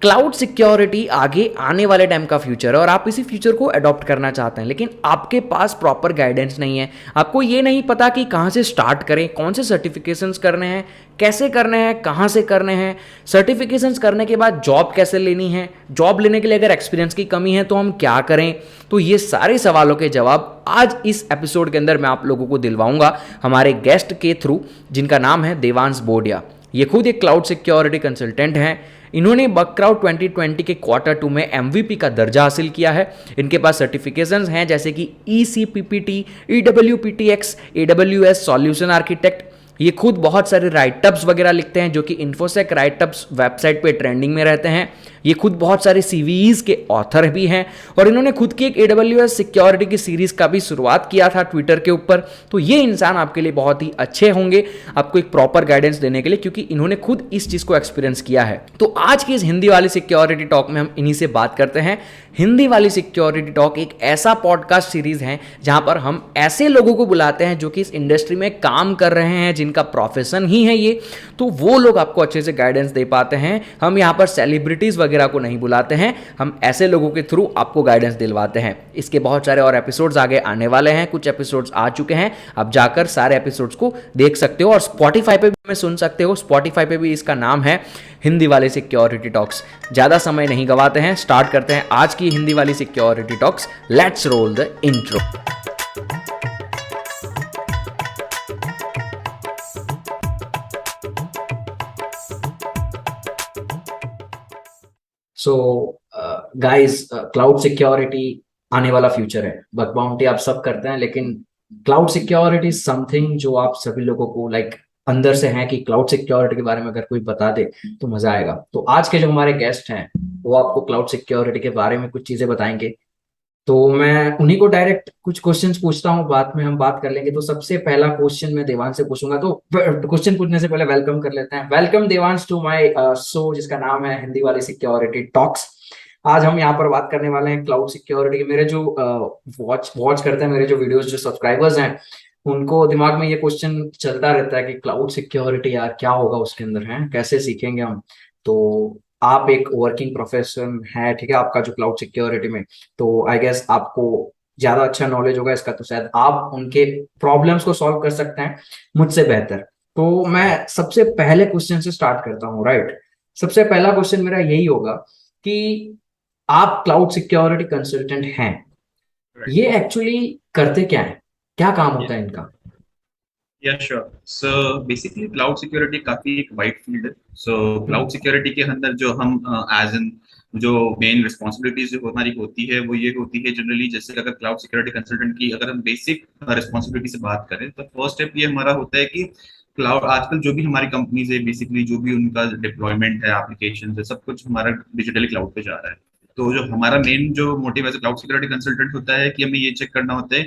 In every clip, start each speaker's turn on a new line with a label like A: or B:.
A: Cloud security आगे आने वाले टाइम का फ्यूचर है और आप इसी फ्यूचर को अडॉप्ट करना चाहते हैं, लेकिन आपके पास प्रॉपर गाइडेंस नहीं है। आपको ये नहीं पता कि कहाँ से स्टार्ट करें, कौन से सर्टिफिकेशंस करने हैं, कैसे करने हैं, कहाँ से करने हैं, सर्टिफिकेशंस करने के बाद जॉब कैसे लेनी है, जॉब लेने के लिए अगर एक्सपीरियंस की कमी है तो हम क्या करें। तो ये सारे सवालों के जवाब आज इस एपिसोड के अंदर मैं आप लोगों को दिलवाऊंगा हमारे गेस्ट के थ्रू, जिनका नाम है देवांश बोडिया। ये खुद एक क्लाउड सिक्योरिटी कंसल्टेंट हैं। इन्होंने बगक्राउड 2020 के क्वार्टर 2 में MVP का दर्जा हासिल किया है। इनके पास सर्टिफिकेशंस हैं जैसे कि ECPPT, EWPTX, AWS solution architect. ये खुद बहुत सारे राइटअप्स वगैरह लिखते हैं जो कि इन्फोसेक राइटअप्स वेबसाइट पे ट्रेंडिंग में रहते हैं। ये खुद बहुत सारे CVEs के ऑथर भी हैं और इन्होंने खुद की एक AWS सिक्योरिटी की सीरीज का भी शुरुआत किया था ट्विटर के ऊपर। तो ये इंसान आपके लिए बहुत ही अच्छे होंगे आपको एक प्रॉपर गाइडेंस देने के लिए, क्योंकि इन्होंने खुद इस चीज को एक्सपीरियंस किया है। तो आज की इस हिंदी वाली सिक्योरिटी टॉक में हम इन्हीं से बात करते हैं। हिंदी वाली सिक्योरिटी टॉक एक ऐसा पॉडकास्ट सीरीज है जहां पर हम ऐसे लोगों को बुलाते हैं जो कि इस इंडस्ट्री में काम कर रहे हैं, जिनका प्रोफेशन ही है ये, तो वो लोग आपको अच्छे से गाइडेंस दे पाते हैं। हम यहाँ पर सेलिब्रिटीज वगैरह को नहीं बुलाते हैं, हम ऐसे लोगों के थ्रू आपको गाइडेंस दिलवाते हैं। इसके बहुत सारे और एपिसोड्स आगे आने वाले हैं, कुछ एपिसोड्स आ चुके हैं, आप जाकर सारे एपिसोड्स को देख सकते हो और स्पॉटिफाई पे भी हमें सुन सकते हो। स्पॉटिफाई पे भी इसका नाम है हिंदी वाली सिक्योरिटी टॉक्स। ज़्यादा समय नहीं गवाते हैं, स्टार्ट करते हैं आज की हिंदी वाली security talks. Let's roll the intro. So guys, cloud security आने वाला फ्यूचर है। बग बाउंटी आप सब करते हैं, लेकिन क्लाउड सिक्योरिटी समथिंग जो आप सभी लोगों को अंदर से है कि क्लाउड सिक्योरिटी के बारे में अगर कोई बता दे तो मजा आएगा। तो आज के जो हमारे गेस्ट हैं वो आपको क्लाउड सिक्योरिटी के बारे में कुछ चीजें बताएंगे। तो मैं उन्हीं को डायरेक्ट कुछ क्वेश्चंस पूछता हूँ, बाद में हम बात कर लेंगे। तो सबसे पहला क्वेश्चन मैं देवांश से पूछूंगा। तो क्वेश्चन पूछने से पहले वेलकम कर लेते हैं। Welcome Devansh to my show जिसका नाम है हिंदी वाली सिक्योरिटी टॉक्स। आज हम यहाँ पर बात करने वाले हैं क्लाउड सिक्योरिटी के। मेरे जो वॉच करते हैं, मेरे जो वीडियोस जो सब्सक्राइबर्स हैं, उनको दिमाग में ये क्वेश्चन चलता रहता है कि क्लाउड सिक्योरिटी यार क्या होगा उसके अंदर, है कैसे सीखेंगे हम। तो आप एक वर्किंग प्रोफेशन है, ठीक है, आपका जो क्लाउड सिक्योरिटी में, तो आई गेस आपको ज्यादा अच्छा नॉलेज होगा इसका, तो शायद आप उनके प्रॉब्लम्स को सॉल्व कर सकते हैं मुझसे बेहतर। तो मैं सबसे पहले क्वेश्चन से स्टार्ट करता हूँ, राइट। सबसे पहला क्वेश्चन मेरा यही होगा कि आप क्लाउड सिक्योरिटी कंसल्टेंट हैं,
B: Right.
A: ये एक्चुअली करते क्या है, क्या काम
B: Yeah.
A: होता है इनका।
B: Yeah, sure. So basically cloud security काफी एक वाइड फील्ड है। सो क्लाउड सिक्योरिटी के अंदर जो हम एज एन जो मेन रिस्पॉन्सिबिलिटीज जो हमारी होती है वो ये होती है जनरली, जैसे अगर क्लाउड सिक्योरिटी कंसल्टेंट की अगर हम बेसिक रिस्पॉन्सिबिलिटी से बात करें तो फर्स्ट स्टेप ये हमारा होता है कि क्लाउड आजकल जो भी हमारी कंपनीज है, बेसिकली जो भी उनका डिप्लॉयमेंट है, एप्लीकेशन है, सब कुछ हमारा डिजिटली क्लाउड पे जा रहा है। तो जो हमारा मेन जो motive as cloud security consultant होता है कि हमें ये चेक करना होता है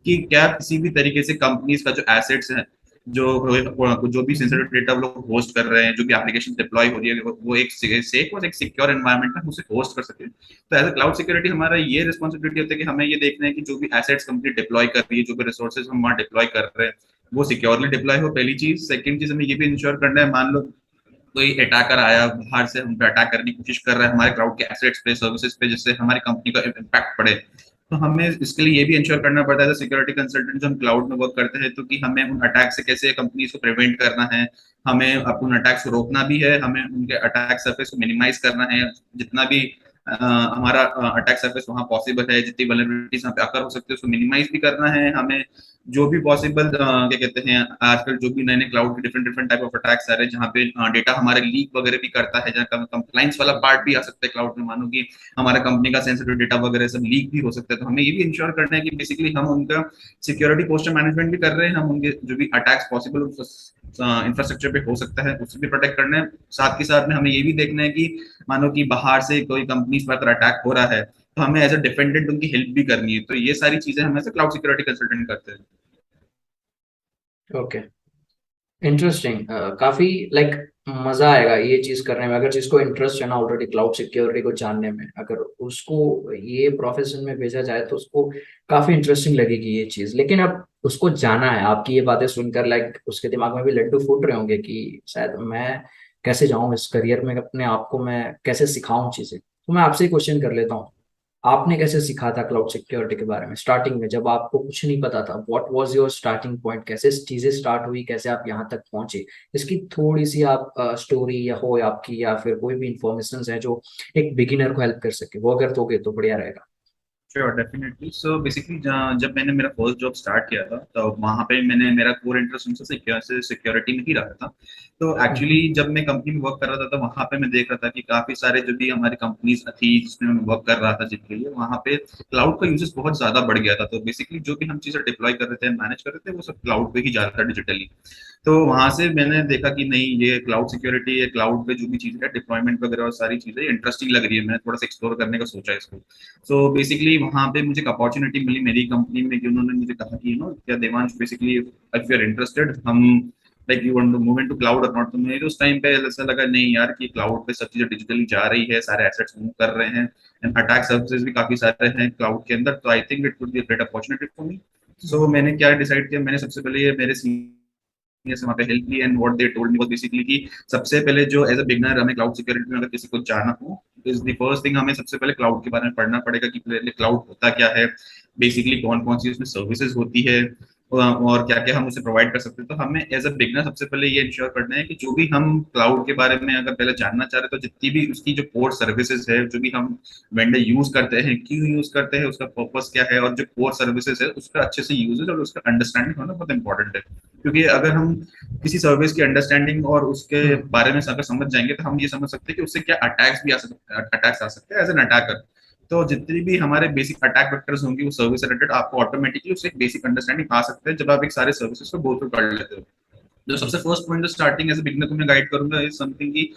B: कि क्या किसी भी तरीके से कंपनीज का जो एसेट्स है, जो जो भी सेंसिटिव डेटा लोग होस्ट कर रहे हैं, जो भी एप्लीकेशन डिप्लॉय हो रही है, वो एक सेफ और एक सिक्योर एनवायरनमेंट में उसे होस्ट कर सके। तो एज अ क्लाउड सिक्योरिटी हमारा ये रिस्पॉन्सिबिलिटी होता है कि हमें ये देखना है कि जो भी एसेट्स कंपनी डिप्लॉय कर रही है, जो भी रिसोर्सेज हम वहाँ डिप्लॉय कर रहे हैं, वो सिक्योरली डिप्लॉय हो, पहली चीज। सेकंड चीज, हमें ये भी इंश्योर करना है, मान लो कोई अटैकर आया बाहर से, हम पे अटैक करने की कोशिश कर रहा है हमारे क्लाउड के एसेट्स पे, सर्विसेज पे, जिससे हमारी कंपनी का इम्पैक्ट पड़े, तो हमें इसके लिए ये भी इंश्योर करना पड़ता है सिक्योरिटी कंसल्टेंट जो हम क्लाउड में वर्क करते हैं, तो कि हमें उन अटैक से कैसे कंपनीज को प्रिवेंट करना है, हमें उन अटैक्स को रोकना भी है, हमें उनके अटैक सर्फेस को मिनिमाइज करना है, जितना भी हमारा अटैक सर्फेस वहाँ पॉसिबल है, जितनी वल्नरेबिलिटीज वहाँ पे अकर हो सकती है उसको मिनिमाइज भी करना है हमें। जो भी पॉसिबल क्या कहते हैं, आजकल जो भी नए नए क्लाउड के different different type of attacks आ रहे हैं, जहाँ पे डेटा हमारे लीक वगैरह भी करता है, जहाँ कंप्लाइंस वाला पार्ट भी आ सकता है क्लाउड में, मानो कि हमारा कंपनी का सेंसिटिव डेटा वगैरह सब लीक भी हो सकता है। तो हमें ये भी इंश्योर करना है कि बेसिकली हम उनका सिक्योरिटी पोस्टर मैनेजमेंट भी कर रहे हैं, हम उनके जो भी अटैक्स पॉसिबल इंफ्रास्ट्रक्चर पे हो सकता है उससे भी प्रोटेक्ट करना है। साथ के साथ में हमें ये भी देखना है कि मानो कि बाहर से कोई कंपनी पर अगर अटैक हो रहा है तो हमें एज अ डिफेंडेंट उनकी हेल्प भी करनी है। तो ये सारी चीजें हम as a cloud security consultant करते हैं।
A: Okay, interesting. काफी मजा आएगा ये चीज करने में, अगर जिसको इंटरेस्ट है ना ऑलरेडी क्लाउड सिक्योरिटी को जानने में, अगर उसको ये प्रोफेशन में भेजा जाए तो उसको काफी इंटरेस्टिंग लगेगी ये चीज। लेकिन अब उसको जाना है, आपकी ये बातें सुनकर उसके दिमाग में भी लड्डू फूट रहे होंगे कि शायद मैं
C: कैसे जाऊं इस करियर में, अपने आप को मैं कैसे सिखाऊं चीजें। तो मैं आपसे ही क्वेश्चन कर लेता हूँ, आपने कैसे सीखा था क्लाउड सिक्योरिटी के बारे में स्टार्टिंग में, जब आपको कुछ नहीं पता था? What was your starting point, कैसे चीजें स्टार्ट हुई, कैसे आप यहाँ तक पहुंचे? इसकी थोड़ी सी आप स्टोरी या हो आपकी, या फिर कोई भी इंफॉर्मेशन है जो एक बिगिनर को हेल्प कर सके, वो अगर दोगे तो बढ़िया रहेगा।
B: Sure, definitely. सो बेसिकली जब मैंने मेरा फर्स्ट जॉब स्टार्ट किया था तो वहाँ पे मैंने मेरा कोर इंटरेस्ट उनसे सिक्योरिटी में ही रहा था। तो एक्चुअली
C: हम्म।
B: जब मैं कंपनी में वर्क कर रहा था तो वहाँ पे मैं देख रहा था कि काफी सारे जो भी हमारी कंपनीज थी जिसमें मैं वर्क कर रहा था जिनके लिए, वहाँ पे क्लाउड का यूजेस बहुत ज्यादा बढ़ गया था। तो बेसिकली जो भी हम चीजें डिप्लॉय कर रहे थे, मैनेज कर रहे थे, वो सब क्लाउड पे ही जा रहा था डिजिटली। तो वहां से मैंने देखा कि नहीं, ये क्लाउड सिक्योरिटी, ये क्लाउड पे जो भी चीजें है, डिप्लॉयमेंट वगैरह और सारी चीजें इंटरेस्टिंग लग रही है, मैंने थोड़ा सा एक्सप्लोर करने का सोचा इसको। सो बेसिकली वहां पे मुझे एक अपॉर्चुनिटी मिली मेरी कंपनी में कि उन्होंने मुझे कहा कि क्या Devansh, basically if you are interested, हम like you want to move into cloud और नॉट। तो मुझे उस टाइम पे ऐसा लगा नहीं यार कि क्लाउड पे सब चीजें डिजिटली जा रही है, सारे एसेट्स मूव कर रहे हैं एंड अटैक सर्विसेज भी काफी सारे हैं क्लाउड के अंदर, तो I think it would be a great opportunity for me. So मैंने क्या डिसाइड किया, मैंने सबसे पहले ये मेरे से वहाँ पे हेल्प ली and what they told me was basically कि सबसे पहले जो एज अ बिगनर हमें क्लाउड सिक्योरिटी में अगर किसी को जाना हो, इज द फर्स्ट थिंग, हमें सबसे पहले क्लाउड के बारे में पढ़ना पड़ेगा कि पहले क्लाउड होता क्या है, बेसिकली कौन कौन सी उसमें सर्विसेज होती है और क्या क्या हम उसे प्रोवाइड कर सकते हैं। तो हमें एज अ बिगनर सबसे पहले ये इंश्योर करना है कि जो भी हम क्लाउड के बारे में अगर पहले जानना चाह रहे हैं तो जितनी भी उसकी जो कोर सर्विसेज है, जो भी हम वेंडर यूज करते हैं, क्यों यूज करते हैं, उसका पर्पस क्या है, और जो कोर सर्विसेज है उसका अच्छे से यूजेज और उसका अंडरस्टैंडिंग होना बहुत इंपॉर्टेंट है। क्योंकि अगर हम किसी सर्विस की अंडरस्टैंडिंग और उसके
C: हम्म।
B: बारे में अगर समझ जाएंगे तो हम ये समझ सकते हैं कि उससे क्या अटैक्स भी आ सकते हैं, अटैक्स आ सकते हैं एज एन अटैकर। तो जितनी भी हमारे बेसिक अटैक वेक्टर्स होंगे वो सर्विस रिलेटेड, आपको ऑटोमेटिकली उससे एक बेसिक अंडरस्टैंडिंग आ सकते हैं जब आप एक सारे सर्विसेज को गो थ्रू कर लेते हो। जो सबसे फर्स्ट पॉइंट जो स्टार्टिंग एज ए बिगनर को मैं गाइड करूंगा इज समथिंग की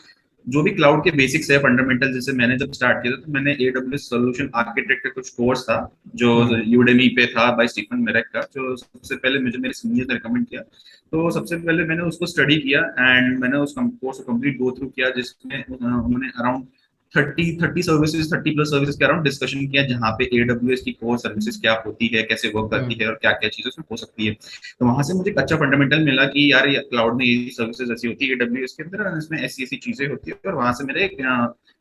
B: जो भी क्लाउड के बेसिक्स है, फंडामेंटल, जैसे मैंने जब स्टार्ट किया था तो मैंने AWS सोल्यूशन आर्किटेक्ट का कुछ कोर्स था जो
C: हम्म।
B: यूडेमी पे था बाय स्टीफन मेरेक का, जो सबसे पहले मुझे मेरे सीनियर ने रिकमेंड किया। तो सबसे पहले मैंने उसको स्टडी किया एंड मैंने उस कोर्स को कंप्लीट गो थ्रू किया, जिसमें उन्होंने अराउंड 30 सर्विसेज, 30+ सर्विसेज के अराउंड डिस्कशन किया, जहाँ पे AWS की कोर सर्विसेज क्या होती है, कैसे वर्क करती
C: हम्म।
B: है और क्या क्या चीजें उसमें हो सकती है। तो वहां से मुझे एक अच्छा फंडामेंटल मिला कि यार ये क्लाउड में ये सर्विसेज ऐसी होती है AWS के अंदर और इसमें ऐसी ऐसी चीजें होती है, और वहां से मेरे एक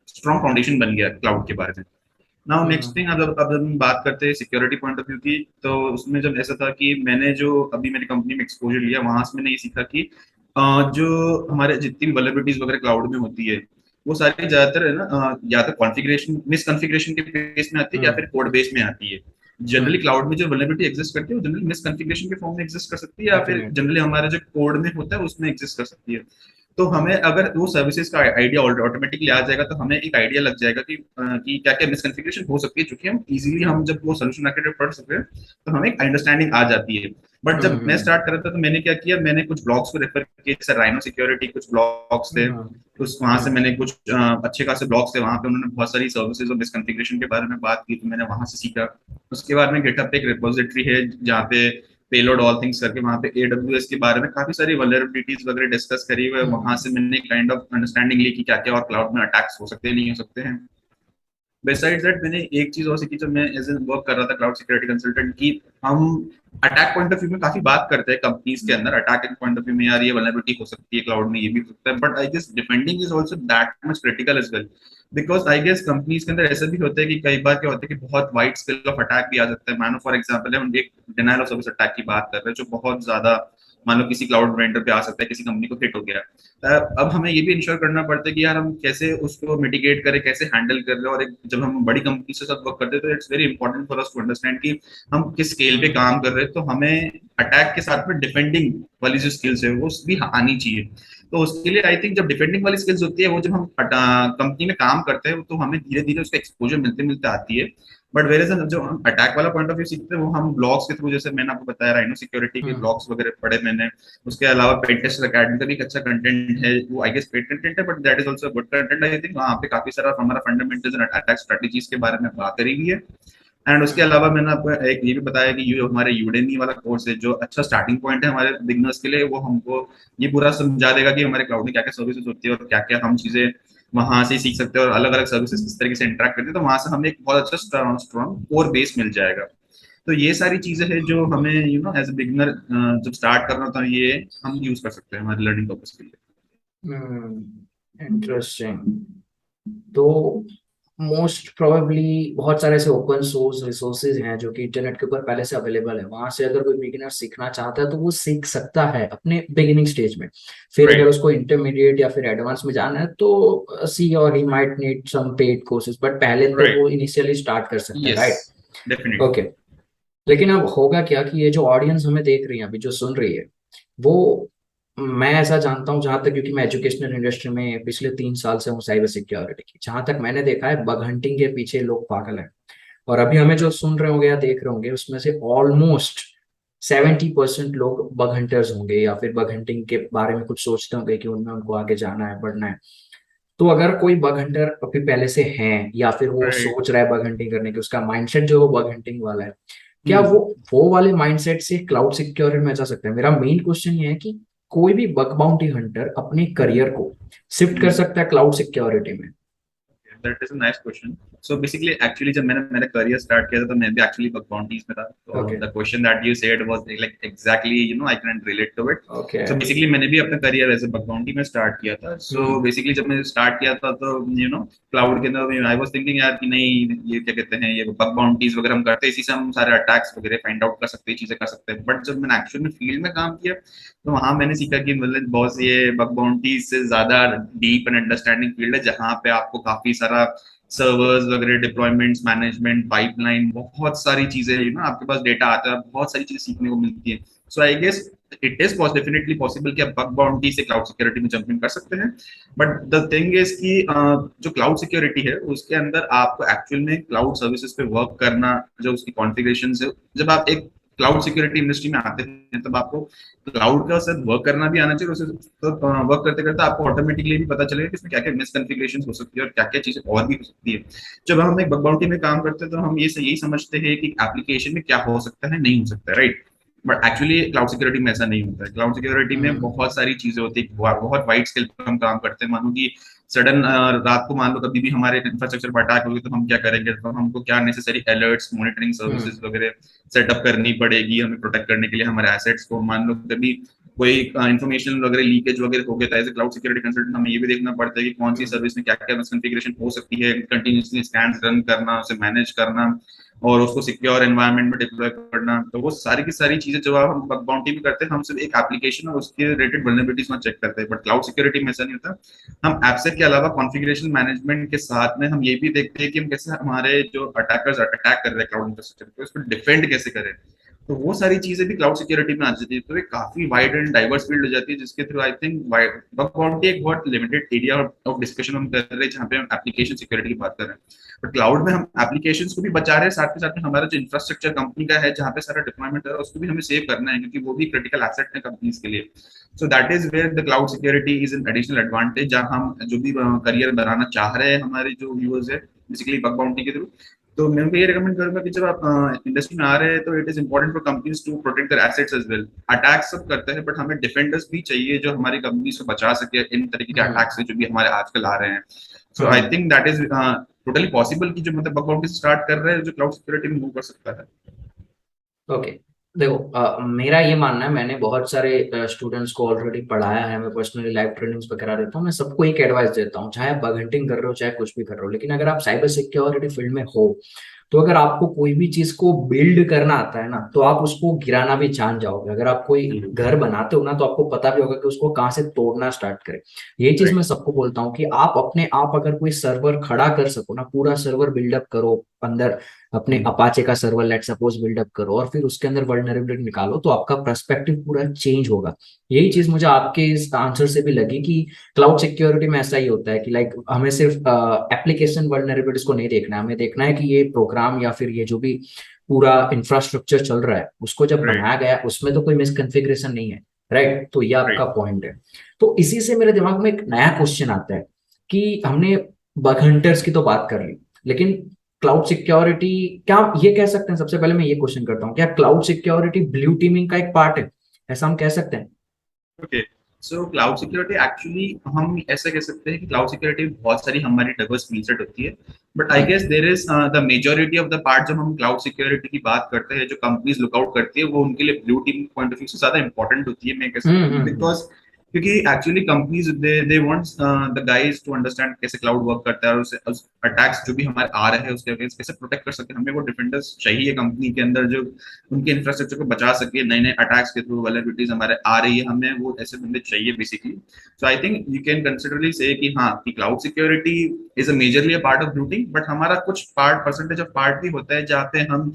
B: स्ट्रॉन्ग फाउंडेशन बन गया क्लाउड के बारे में। नाउ नेक्स्ट
C: हम्म।
B: थिंग, अब हम बात करते हैं सिक्योरिटी पॉइंट ऑफ व्यू की, तो उसमें जब ऐसा था कि मैंने जो अभी मेरी कंपनी में एक्सपोजर लिया, वहां से मैंने ये सीखा कि जो हमारे जितनी भी वल्नरेबिलिटीज वगैरह क्लाउड में होती है, वो सारी ज्यादातर है ना या तो कॉन्फ़िगरेशन मिसकॉन्फ़िगरेशन के बेस में आती है या
C: हम्म।
B: फिर कोड बेस में आती है। जनरली
C: हम्म।
B: क्लाउड में जो वल्नरेबिलिटी एग्जिस्ट करती है वो जनरली मिसकॉन्फ़िगरेशन के फॉर्म में एग्जिस्ट कर सकती है या फिर
C: डेफिनेटली।
B: जनरली हमारे जो कोड में होता है उसमें एग्जिस्ट कर सकती है। तो हमें अगर वो सर्विसेज का आइडिया ऑटोमेटिकली आ जाएगा तो हमें एक आइडिया लग जाएगा कि क्या क्या मिसकॉन्फ़िगरेशन हो सकती है, क्योंकि हम इजीली हम जब वो सोल्यूशन आर्किटेक्ट पढ़ सकते हैं तो हमें एक अंडरस्टैंडिंग आ जाती है। बट जब मैं
C: हम्म।
B: स्टार्ट कर रहा था तो मैंने क्या किया, मैंने कुछ ब्लॉग्स को रेफर किया, जैसे राइनो सिक्योरिटी कुछ ब्लॉग्स थे,
C: हम्म।
B: उस वहां से
C: हम्म।
B: मैंने कुछ अच्छे खासे ब्लॉग्स थे, वहां पे उन्होंने बहुत सारी सर्विसेज और मिसकॉन्फ़िगरेशन के बारे में बात की, तो मैंने वहां से सीखा। उसके बाद में गिटहब पे एक रिपोजिटरी है जहाँ पे पेलोड ऑल थिंग्स करके वहां पे AWS के बारे में काफी सारी वल्नरेबिलिटीज वगैरह डिस्कस करी हुई है, वहां
C: हम्म।
B: से मैंने काइंड ऑफ अंडरस्टैंडिंग ली कि क्या क्या और क्लाउड में अटैक्स हो सकते हैं, नहीं हो सकते हैं। बिसाइड्स दैट मैंने एक चीज और सीखी जब मैं एज एन वर्क कर रहा था क्लाउड सिक्योरिटी कंसल्टेंट की, हम अटैक पॉइंट ऑफ व्यू में काफी बात करते हैं कंपनीज के अंदर, अटैक पॉइंट ऑफ व्यू में यार ये वल्नरेबिलिटी हो सकती है क्लाउड में, ये भी हो सकता है, but I guess defending is also that much critical as well. Because I guess companies के अंदर ऐसा भी होता है कि कई बार क्या होता है कि बहुत वाइड स्केल ऑफ अटैक भी आ जाता है। मानो फॉर एग्जाम्पल हम एक डिनायल ऑफ सर्विस अटैक की बात कर रहे हैं जो बहुत ज्यादा, मान लो किसी क्लाउड वेंडर पे आ सकता है, किसी कंपनी को हिट हो गया। अब हमें ये भी इंश्योर करना पड़ता है कि यार हम कैसे उसको मिटिगेट करें, कैसे हैंडल कर रहे हैं, और एक जब हम बड़ी कंपनी से सब वर्क करते हैं तो it's very important for us to understand कि हम किस स्केल पे
C: हम्म।
B: काम कर रहे हैं, तो हमें अटैक के साथ में डिफेंडिंग वाली जो स्किल्स है वो भी आनी चाहिए। तो उसके लिए आई थिंक जब डिफेंडिंग वाली स्किल्स होती है वो जब हम कंपनी में काम करते हैं तो हमें धीरे धीरे उसका एक्सपोजर मिलते मिलते आती है। बट वेर एज जो हम अटैक वाला पॉइंट ऑफ व्यू सीखते हैं वो हम ब्लॉग्स के थ्रू, जैसे मैंने आपको बताया राइनो सिक्योरिटी के
C: हम्म।
B: ब्लॉग्स वगैरह पढ़े मैंने। उसके अलावा पेंटेस्ट अकेडमी का भी एक अच्छा कंटेंट है, वो आई गेस पेड कंटेंट है but that is also good content I think. वहाँ पे काफी सारा हमारा फंडामेंटल्स एंड अटैक स्ट्रेटजीज के बारे में बात करी हुई है। एंड उसके
C: हम्म।
B: अलावा मैंने आपको एक ये भी बताया कि ये हमारे यूडेमी वाला कोर्स है जो अच्छा स्टार्टिंग पॉइंट है हमारे बिगनर्स के लिए, वो हमको ये पूरा समझा देगा कि हमारे क्लाउड में क्या क्या सर्विसेज होती है और क्या क्या हम चीजें वहां से सीख सकते हैं और अलग अलग सर्विसेज किस तरीके से इंटरेक्ट करते हैं, तो वहां से हमें एक बहुत अच्छा स्ट्रॉन्ग कोर बेस मिल जाएगा। तो ये सारी चीजें हैं जो हमें एज ए बिगनर जब स्टार्ट करना था, ये हम यूज कर सकते हैं हमारे लर्निंग पर्पज के लिए।
C: हम्म। इंटरेस्टिंग। तो मोस्ट प्रोबेबली बहुत सारे ऐसे ओपन सोर्स रिसोर्सेज हैं जो कि इंटरनेट के ऊपर पहले से अवेलेबल है, वहां से अगर कोई बिगिनर सीखना चाहता है तो वो सीख सकता है अपने बिगिनिंग स्टेज में। फिर अगर
B: राइट,
C: उसको इंटरमीडिएट या फिर एडवांस में जाना है तो सी और ही might need some paid courses, but पहले तो वो
B: राइट,
C: इनिशियली स्टार्ट कर सकता है,
B: यस,
C: राइट?
B: Definitely,
C: okay. लेकिन अब होगा क्या कि ये जो ऑडियंस हमें देख रही है अभी, जो सुन रही है, वो, मैं ऐसा जानता हूँ जहां तक, क्योंकि मैं एजुकेशनल इंडस्ट्री में पिछले 3 साल से हूँ साइबर सिक्योरिटी की, जहां तक मैंने देखा है बग हंटिंग के पीछे लोग पागल हैं। और अभी हमें जो सुन रहे होंगे या देख रहे होंगे उसमें से ऑलमोस्ट 70% लोग बग हंटर्स होंगे या फिर बग हंटिंग के बारे में कुछ सोचते होंगे कि उनमें उनको आगे जाना है, बढ़ना है। तो अगर कोई बग हंटर अभी पहले से है या फिर वो
B: राइट।
C: सोच रहा है बग हंटिंग करने की, उसका माइंडसेट जो है वो बग हंटिंग वाला है, क्या वो वाले माइंडसेट से क्लाउड सिक्योरिटी में जा सकता है? मेरा मेन क्वेश्चन ये है कि कोई भी बग बाउंटी हंटर अपने करियर को शिफ्ट कर सकता है क्लाउड सिक्योरिटी में?
B: That is a nice question. So basically actually जब मैंने मेरा करियर स्टार्ट किया था तो मैं भी एक्चुअली बग बाउंटीज में था, तो
C: okay.
B: The question that you said was like exactly I can relate to it.
C: Okay.
B: So basically मैंने भी अपना career as a bug bounty में स्टार्ट किया था। सो
C: हम्म।
B: बेसिकली जब मैंने स्टार्ट किया था तो क्लाउड के अंदर आई वाज थिंकिंग यार कि नहीं, ये क्या कहते हैं, ये बग बाउंटीज वगैरह हम करते हैं, इसी से हम सारे अटैक्स वगैरह फाइंड आउट कर सकते हैं, चीजें कर सकते हैं। बट जब मैंने एक्चुअल में फील्ड में काम किया तो वहां मैंने सीखा कि मतलब बहुत ये बग बाउंटीज से ज्यादा डीप एंड अंडरस्टैंडिंग फील्ड है, जहाँ पे आपको काफी सारा सर्वर्स वगैरह, डिप्लॉयमेंट्स मैनेजमेंट, पाइपलाइन, बहुत सारी चीजें आपके पास डेटा आता है, बहुत सारी चीजें सीखने को मिलती है। So I guess it is definitely possible कि आप बग बाउंटी से क्लाउड सिक्योरिटी में जंपिंग कर सकते हैं। बट द थिंग इज कि जो क्लाउड सिक्योरिटी है उसके अंदर आपको एक्चुअल में क्लाउड सर्विसेज पे वर्क करना, जो उसकी कॉन्फ़िगरेशन है, जब आप एक क्लाउड सिक्योरिटी इंडस्ट्री में आते हैं तब आपको क्लाउड का साथ वर्क करना भी आना चाहिए। उससे तो वर्क करते करते आपको ऑटोमेटिकली भी पता चलेगा कि इसमें क्या क्या मिसकॉन्फ़िगरेशंस हो सकती है और क्या क्या चीजें और भी हो सकती है। जब हम एक बग बाउंटी में काम करते हैं तो हम यही समझते हैं कि एप्लीकेशन में क्या हो सकता है, नहीं हो सकता है, right? But actually cloud security में ऐसा नहीं होता है। क्लाउड सिक्योरिटी में
C: हम्म।
B: बहुत सारी चीजें होती है, बहुत वाइड स्केल पर हम काम करते हैं। मानो कि सडन रात को मान लो कभी भी हमारे इंफ्रास्ट्रक्चर पर अटैक होगी तो हम क्या करेंगे, तो हमको क्या नेसेसरी अलर्ट्स, मॉनिटरिंग
C: हम्म।
B: सर्विसेज वगैरह सेटअप करनी पड़ेगी हमें प्रोटेक्ट करने के लिए हमारे एसेट्स को। मान लो कभी कोई इंफॉर्मेशन वगैरह लीकेज वगैरह हो गया तो as a cloud security consultant हमें ये भी देखना पड़ता है कि कौन सी
C: हम्म।
B: सर्विस में क्या क्या मिसकॉन्फ़िगरेशन हो सकती है, कंटिन्यूसली स्कैन रन करना, उसे मैनेज करना और उसको सिक्योर एनवायरनमेंट में डिप्लॉय करना। तो वो सारी की सारी चीजें जब हम बग बाउंटी में करते हैं, हम सिर्फ एक एप्लीकेशन और उसके रिलेटेड वल्नरेबिलिटीज में चेक करते हैं। बट क्लाउड सिक्योरिटी में ऐसा नहीं होता। हम एपसेट के अलावा कॉन्फ़िगरेशन मैनेजमेंट के साथ में हम ये भी देखते हैं कि हम कैसे हमारे जो अटैकर्स अटैक कर रहे हैं क्लाउड इंफ्रास्ट्रक्चर को, उसको डिफेंड कैसे करें। तो वो सारी चीजें भी क्लाउड सिक्योरिटी में आ जाती है। तो ये काफी वाइड एंड डाइवर्स फील्ड हो जाती है, जिसके through I think bug bounty एक बहुत लिमिटेड एरिया ऑफ डिस्कशन हम कर रहे हैं जहाँ पे हम एप्लीकेशन सिक्योरिटी की बात कर रहे हैं। बट क्लाउड में हम एप्लीकेशन को भी बचा रहे हैं, साथ के साथ में हमारा जो इंफ्रास्ट्रक्चर कंपनी का है जहाँ पे सारा डिप्लॉयमेंट है उसको भी हमें सेव करना है, क्योंकि वो भी क्रिटिकल एसेट है कंपनीज के लिए। So that is where the cloud security is an additional advantage, जहाँ हम जो भी करियर बनाना चाह रहे हैं हमारे जो व्यूअर्स है बेसिकली बग बाउंटी के थ्रू, तो मैं उनको ये रिकमेंड करूंगा कि जब आप इंडस्ट्री में आ रहे हैं तो it is important for companies to protect their assets as well. Attack सब करते हैं बट हमें डिफेंडर्स भी चाहिए जो हमारी कंपनीज को बचा सके इन तरीके के
C: हम्म।
B: अटैक से जो भी हमारे आजकल आ रहे हैं। So I
C: hmm.
B: Think that is totally possible कि जो मतलब बग बाउंटी से स्टार्ट कर रहे हैं जो क्लाउड सिक्योरिटी में मूव कर सकता है।
C: ओके। देखो, मेरा ये मानना है, मैंने बहुत सारे स्टूडेंट्स को ऑलरेडी पढ़ाया है, मैं पर्सनली लाइव ट्रेनिंग्स वगैरह देता हूँ, मैं सबको एक एडवाइस देता हूँ, चाहे आप बग हंटिंग कर रहे हो चाहे कुछ भी कर रहे हो, लेकिन अगर आप साइबर सिक्योरिटी फील्ड में हो तो अगर आपको कोई भी चीज को बिल्ड करना आता है ना, तो आप उसको गिराना भी जान जाओगे। अगर आप कोई घर बनाते हो ना, तो आपको पता भी होगा कि उसको कहाँ से तोड़ना स्टार्ट करें। यही चीज मैं
B: राइट,
C: सबको बोलता हूँ कि आप अपने आप अगर कोई सर्वर खड़ा कर सको ना, पूरा सर्वर बिल्डअप करो अंदर, अपने अपाचे का सर्वर लेट सपोज बिल्डअप करो और फिर उसके अंदर वर्नरेबिलिटी निकालो, तो आपका पर्सपेक्टिव पूरा चेंज होगा। यही चीज मुझे आपके इस आंसर से भी लगी कि क्लाउड सिक्योरिटी में ऐसा ही होता है कि लाइक हमें सिर्फ एप्लीकेशन वर्नरेबिलिटीज को नहीं देखना है, हमें देखना है कि ये प्रोग्राम या फिर ये जो भी पूरा इंफ्रास्ट्रक्चर चल रहा है उसको जब
B: राइट,
C: बनाया गया है, उसमें तो कोई मिसकॉन्फ़िगरेशन नहीं है, राइट? तो ये आपका
B: राइट।
C: पॉइंट है। तो इसी से मेरे दिमाग में एक नया क्वेश्चन आता है कि हमने बग हंटर्स की तो बात कर ली, लेकिन क्लाउड सिक्योरिटी, क्या हम ये कह सकते हैं, सबसे पहले मैं ये क्वेश्चन करता हूँ, क्या क्लाउड सिक्योरिटी ब्लू टीमिंग का एक पार्ट है? ऐसा हम कह सकते हैं?
B: Okay, so cloud security actually हम ऐसा कह सकते हैं कि क्लाउड सिक्योरिटी बहुत सारी हमारी डाइवर्स स्किल सेट होती है। But I guess there is the majority of the part, जब हम क्लाउड सिक्योरिटी की बात करते हैं जो कंपनीज लुकआउट करती है वो उनके लिए blue team point of view से ज्यादा इंपॉर्टेंट होती है, मैं कह सकता हूँ।
C: हम्म।
B: बिकॉज क्योंकि actually companies they want the guys to understand कैसे क्लाउड वर्क करता है और उसे अटैक्स जो भी हमारे आ रहे हैं उसके अगेंस्ट कैसे प्रोटेक्ट कर सकते हैं। हमें वो डिफेंडर्स चाहिए कंपनी के अंदर जो उनके इंफ्रास्ट्रक्चर को बचा सके, नए नए अटैक्स के थ्रू वल्नरेबिलिटीज हमारे आ रही है, हमें वो ऐसे बंदे चाहिए basically. So I think you can considerably से कि हाँ कि cloud security is a majorly a part of blue team, but हमारा कुछ पार्ट परसेंटेज ऑफ पार्ट भी होता है जहाँ पे हम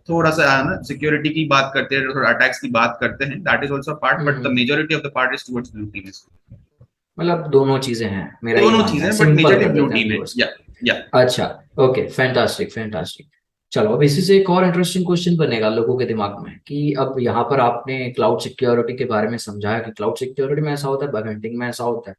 B: थोड़ा सा ना सिक्योरिटी की बात करते हैं, थोड़ा अटैक्स की बात करते हैं, that is also part, but the
C: hmm.
B: Majority of the part is towards blue team.
C: मतलब दोनों चीजें हैं, मेरा ये
B: दोनों
C: मानना है,
B: चीजें बट
C: सिंपल
B: मेजरली
C: कर
B: ब्लू
C: देते हैं
B: टीम है।
C: व्यूअर्स को।
B: या
C: अच्छा, ओके, फैंटास्टिक फैंटास्टिक। चलो, अब इसी से एक और इंटरेस्टिंग क्वेश्चन बनेगा लोगों के दिमाग में कि अब यहाँ पर आपने क्लाउड सिक्योरिटी के बारे में समझाया कि क्लाउड सिक्योरिटी में ऐसा होता है, बग हंटिंग में ऐसा होता है।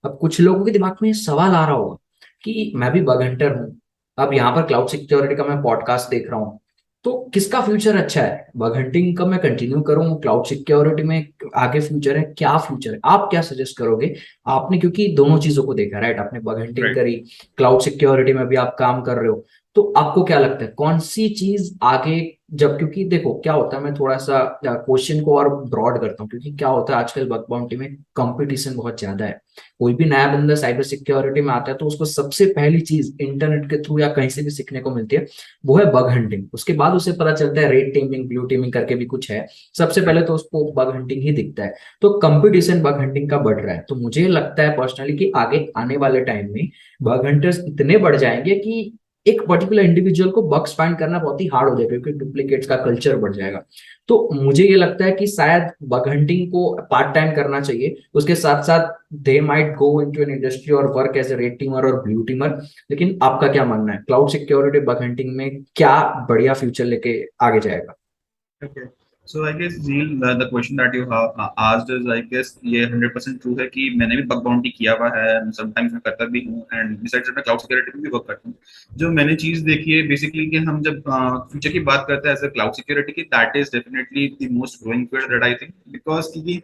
C: अब कुछ लोगों के दिमाग में सवाल आ रहा होगा कि मैं भी बग हंटर हूँ, अब यहाँ पर क्लाउड सिक्योरिटी का मैं पॉडकास्ट देख रहा हूँ, तो किसका फ्यूचर अच्छा है? बग हंटिंग का मैं कंटिन्यू करूँ, क्लाउड सिक्योरिटी में आगे फ्यूचर है, क्या फ्यूचर है, आप क्या सजेस्ट करोगे? आपने क्योंकि दोनों चीजों को देखा, राइट? आपने बग हंटिंग
B: राइट।
C: करी, क्लाउड सिक्योरिटी में भी आप काम कर रहे हो, तो आपको क्या लगता है कौन सी चीज आगे? जब, क्योंकि देखो क्या होता है, मैं थोड़ा सा क्वेश्चन को और ब्रॉड करता हूँ, क्योंकि क्या होता है आजकल बग बाउंटी में कंपटीशन बहुत ज्यादा है। कोई भी नया बंदा साइबर सिक्योरिटी में आता है तो उसको सबसे पहली चीज इंटरनेट के थ्रू या कहीं से भी सीखने को मिलती है, वो है बग हंटिंग। उसके बाद उसे पता चलता है रेड टीमिंग, ब्लू टीमिंग करके भी कुछ है, सबसे पहले तो उसको बग हंटिंग ही दिखता है। तो कंपटीशन बग हंटिंग का बढ़ रहा है, तो मुझे लगता है पर्सनली कि आगे आने वाले टाइम में बग हंटर्स इतने बढ़ जाएंगे कि एक पर्टिकुलर इंडिविजुअल को बग्स फाइंड करना बहुत ही हार्ड हो जाएगा, क्योंकि डुप्लीकेट्स का कल्चर बढ़ जाएगा। तो मुझे ये लगता है कि शायद बग हंटिंग को पार्ट टाइम करना चाहिए, उसके साथ साथ they might go into an industry और work as a red teamer और ब्लू टीमर। लेकिन आपका क्या मानना है, क्लाउड सिक्योरिटी बग हंटिंग में क्या बढ़िया फ्यूचर लेके आगे जाएगा?
B: Okay. So I guess Zeel, the question that you have asked is, I guess ये 100% ट्रू है कि मैंने भी बग बाउंटी किया हुआ है, समटाइम्स मैं करता भी हूँ, एंड बिसाइड्स मैं क्लाउड सिक्योरिटी में भी वर्क करता हूँ। जो मैंने चीज देखी है बेसिकली कि हम जब फ्यूचर की बात करते हैं एज अ क्लाउड सिक्योरिटी की, that is definitely the most growing field that I think, because क्योंकि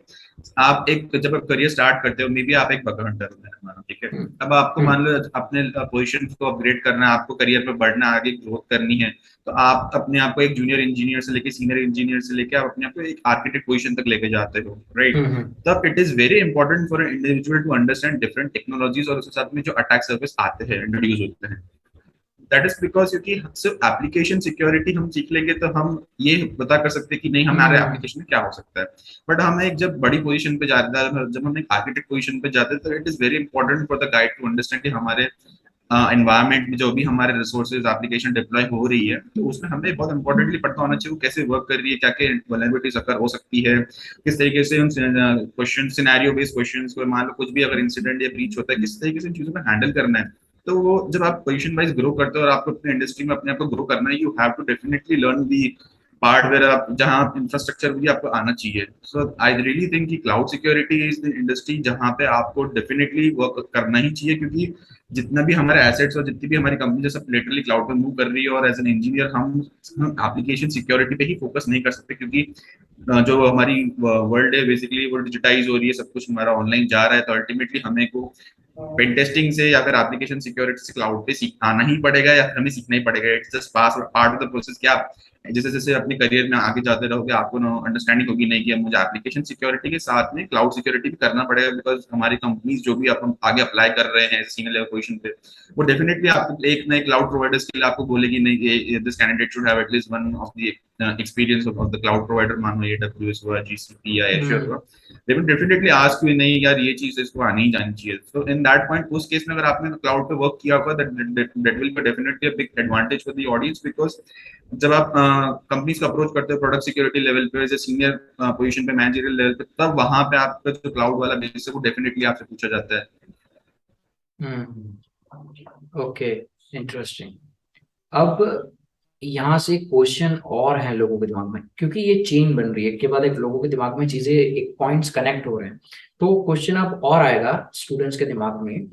B: आप एक जब आप करियर स्टार्ट करते हो, मे बी आप एक बग हंटर हो मेरा मानो, ठीक है।
C: हम्म।
B: अब आपको
C: हम्म।
B: मान लो अपने पोजीशन को अपग्रेड करना है, आपको करियर में बढ़ना, आगे ग्रोथ करनी है, तो आप अपने आप को एक जूनियर इंजीनियर से लेके सीनियर इंजीनियर से लेके आप अपने आप को एक आर्किटेक्ट पोजीशन तक लेके जाते हो, राइट।
C: हम्म।
B: तब it is very important for an individual to understand different technologies और उसके साथ में जो अटैक सर्विस आते हैं, इंट्रोड्यूस होते हैं। दैट इज बिकॉज क्योंकि सिर्फ एप्लीकेशन सिक्योरिटी हम सीख लेंगे तो हम ये पता कर सकते हैं कि नहीं हमारे
C: हम्म।
B: एप्लीकेशन में क्या हो सकता है। बट हम एक जब बड़ी पोजीशन पे जाते हैं, जब हम एक आर्किटेक्ट पोजीशन पे जाते हैं, तो it is very important for the guide to understand कि हमारे एनवायरमेंट में जो भी हमारे रिसोर्सेज एप्लीकेशन डिप्लॉय हो रही है, तो उसमें हमें बहुत इंपॉर्टेंटली पता होना चाहिए वो कैसे वर्क कर रही है, क्या क्या वल्नरेबिलिटीज अकर हो सकती है, किस तरीके से उन क्वेश्चन सिनेरियो बेस्ड क्वेश्चंस को, मान लो कुछ भी अगर इंसिडेंट या ब्रीच होता है, किस तरीके से इन चीजों को हैंडल करना है। तो वो जब आप पोजीशन वाइज ग्रो करते हो और आपको अपने इंडस्ट्री में अपने आप को ग्रो करना है, you have to definitely learn the part where आप जहां इंफ्रास्ट्रक्चर भी आपको आना चाहिए। सो आई रियली थिंक कि cloud security is the industry जहां पे आपको डेफिनेटली वर्क करना ही चाहिए, क्योंकि जितना भी हमारे एसेट्स और जितनी भी हमारी कंपनी जैसे लिटरली क्लाउड पे मूव कर रही है, और एज एन इंजीनियर हम एप्लीकेशन सिक्योरिटी पे ही फोकस नहीं कर सकते, क्योंकि जो हमारी वर्ल्ड है बेसिकली वो डिजिटाइज हो रही है, सब कुछ हमारा ऑनलाइन जा रहा है, तो अल्टीमेटली हमें को पेन टेस्टिंग से या फिर एप्लीकेशन सिक्योरिटी से क्लाउड पे आना ही पड़ेगा या हमें सीखना ही पड़ेगा। It's just part of the process. क्या जैसे जैसे अपने करियर में आगे जाते रहोगे आपको अंडरस्टैंडिंग होगी नहीं कि मुझे एप्लीकेशन सिक्योरिटी के साथ में क्लाउड सिक्योरिटी भी करना पड़ेगा, बिकॉज हमारी कंपनीज जो भी अपन आगे अप्लाई कर रहे हैं सीनियर लेवल पोजीशन पे, वो डेफिनेटली आपको एक नए क्लाउड प्रोवाइडर्स के लिए आपको बोलेगी नहीं, this candidate should have at least one of the experience of the cloud provider, मानो एडब्ल्यूएस हुआ, जीसीपी या एश्योर हुआ। They will definitely ask you नहीं यार ये चीज इसको आनी ही जानी चाहिए। सो इन दैट पॉइंट उस केस में अगर आपने क्लाउड पे वर्क किया होगा, that will be definitely a big advantage for the audience, because जब आप कंपनीज का अप्रोच करते हो प्रोडक्ट सिक्योरिटी लेवल पे, जैसे सीनियर पोजीशन पे, मैनेजरियल लेवल पे, तब वहां पे आपका जो क्लाउड वाला बेस है वो डेफिनेटली आपसे पूछा जाता है।
C: Okay, interesting. अब यहाँ से क्वेश्चन और है लोगों के दिमाग में, क्योंकि ये चेन बन रही है, एक के बाद एक लोगों के दिमाग में चीजें, एक पॉइंट्स कनेक्ट हो रहे हैं। तो क्वेश्चन अब और आएगा स्टूडेंट्स के दिमाग में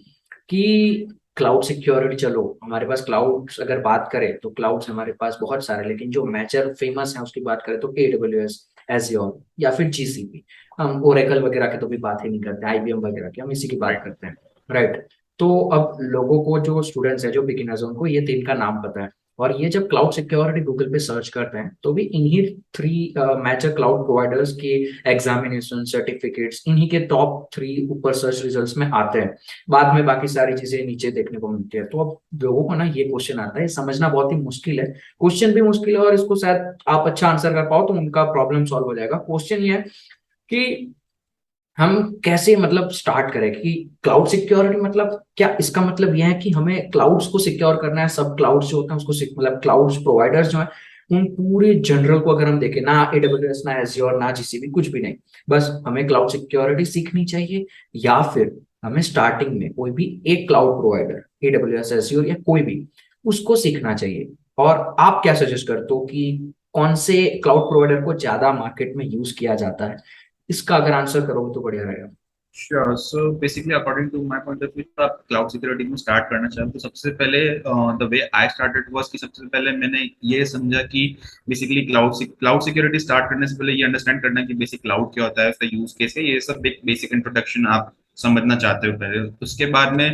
C: कि क्लाउड सिक्योरिटी, चलो हमारे पास क्लाउड्स अगर बात करें तो क्लाउड्स हमारे पास बहुत सारे, लेकिन जो मेजर फेमस है उसकी बात करें तो AWS, एज़्योर या फिर GCP। हम ओरेकल वगैरह की तो भी बात ही नहीं करते, IBM वगैरह की, हम इसी की बात
B: राइट।
C: करते हैं, राइट? तो अब लोगों को, जो स्टूडेंट्स हैं, जो बिगिनर्स हैं, उनको ये तीन का नाम पता है, और ये जब क्लाउड सिक्योरिटी गूगल पे सर्च करते हैं तो भी इन्हीं 3 मेजर क्लाउड प्रोवाइडर्स के एग्जामिनेशन सर्टिफिकेट्स इन्हीं के टॉप 3 ऊपर सर्च रिजल्ट्स में आते हैं। बाद में बाकी सारी चीजें नीचे देखने को मिलती है। तो अब लोगों को ना ये क्वेश्चन आता है, समझना बहुत ही मुश्किल है, क्वेश्चन भी मुश्किल है, और इसको शायद आप अच्छा आंसर कर पाओ तो उनका प्रॉब्लम सॉल्व हो जाएगा। क्वेश्चन ये है कि हम कैसे मतलब स्टार्ट करें कि क्लाउड सिक्योरिटी मतलब क्या, इसका मतलब यह है कि हमें क्लाउड्स को सिक्योर करना है, सब क्लाउड्स जो होते हैं उसको मतलब क्लाउड्स प्रोवाइडर्स जो है उन पूरे जनरल को अगर हम देखें, ना एडब्ल्यूएस ना एज़्योर ना जीसीबी कुछ भी नहीं, बस हमें क्लाउड सिक्योरिटी सीखनी चाहिए, या फिर हमें स्टार्टिंग में कोई भी एक क्लाउड प्रोवाइडर एडब्ल्यूएस एज़्योर या कोई भी उसको सीखना चाहिए? और आप क्या सजेस्ट करते हो कि कौन से क्लाउड प्रोवाइडर को ज्यादा मार्केट में यूज किया जाता है? इसका अगर आंसर करोगे तो बढ़िया रहेगा।
B: Sure. So basically according to my point of view, आप क्लाउड सिक्योरिटी में स्टार्ट करना चाहें तो सबसे पहले the way I started was कि सबसे पहले मैंने ये समझा कि बेसिकली क्लाउड सिक्योरिटी स्टार्ट करने से पहले ये अंडरस्टैंड करना है कि बेसिक क्लाउड क्या होता है, उसका यूज केस है, ये सब एक बेसिक इंट्रोडक्शन आप समझना चाहते हो पहले। उसके बाद में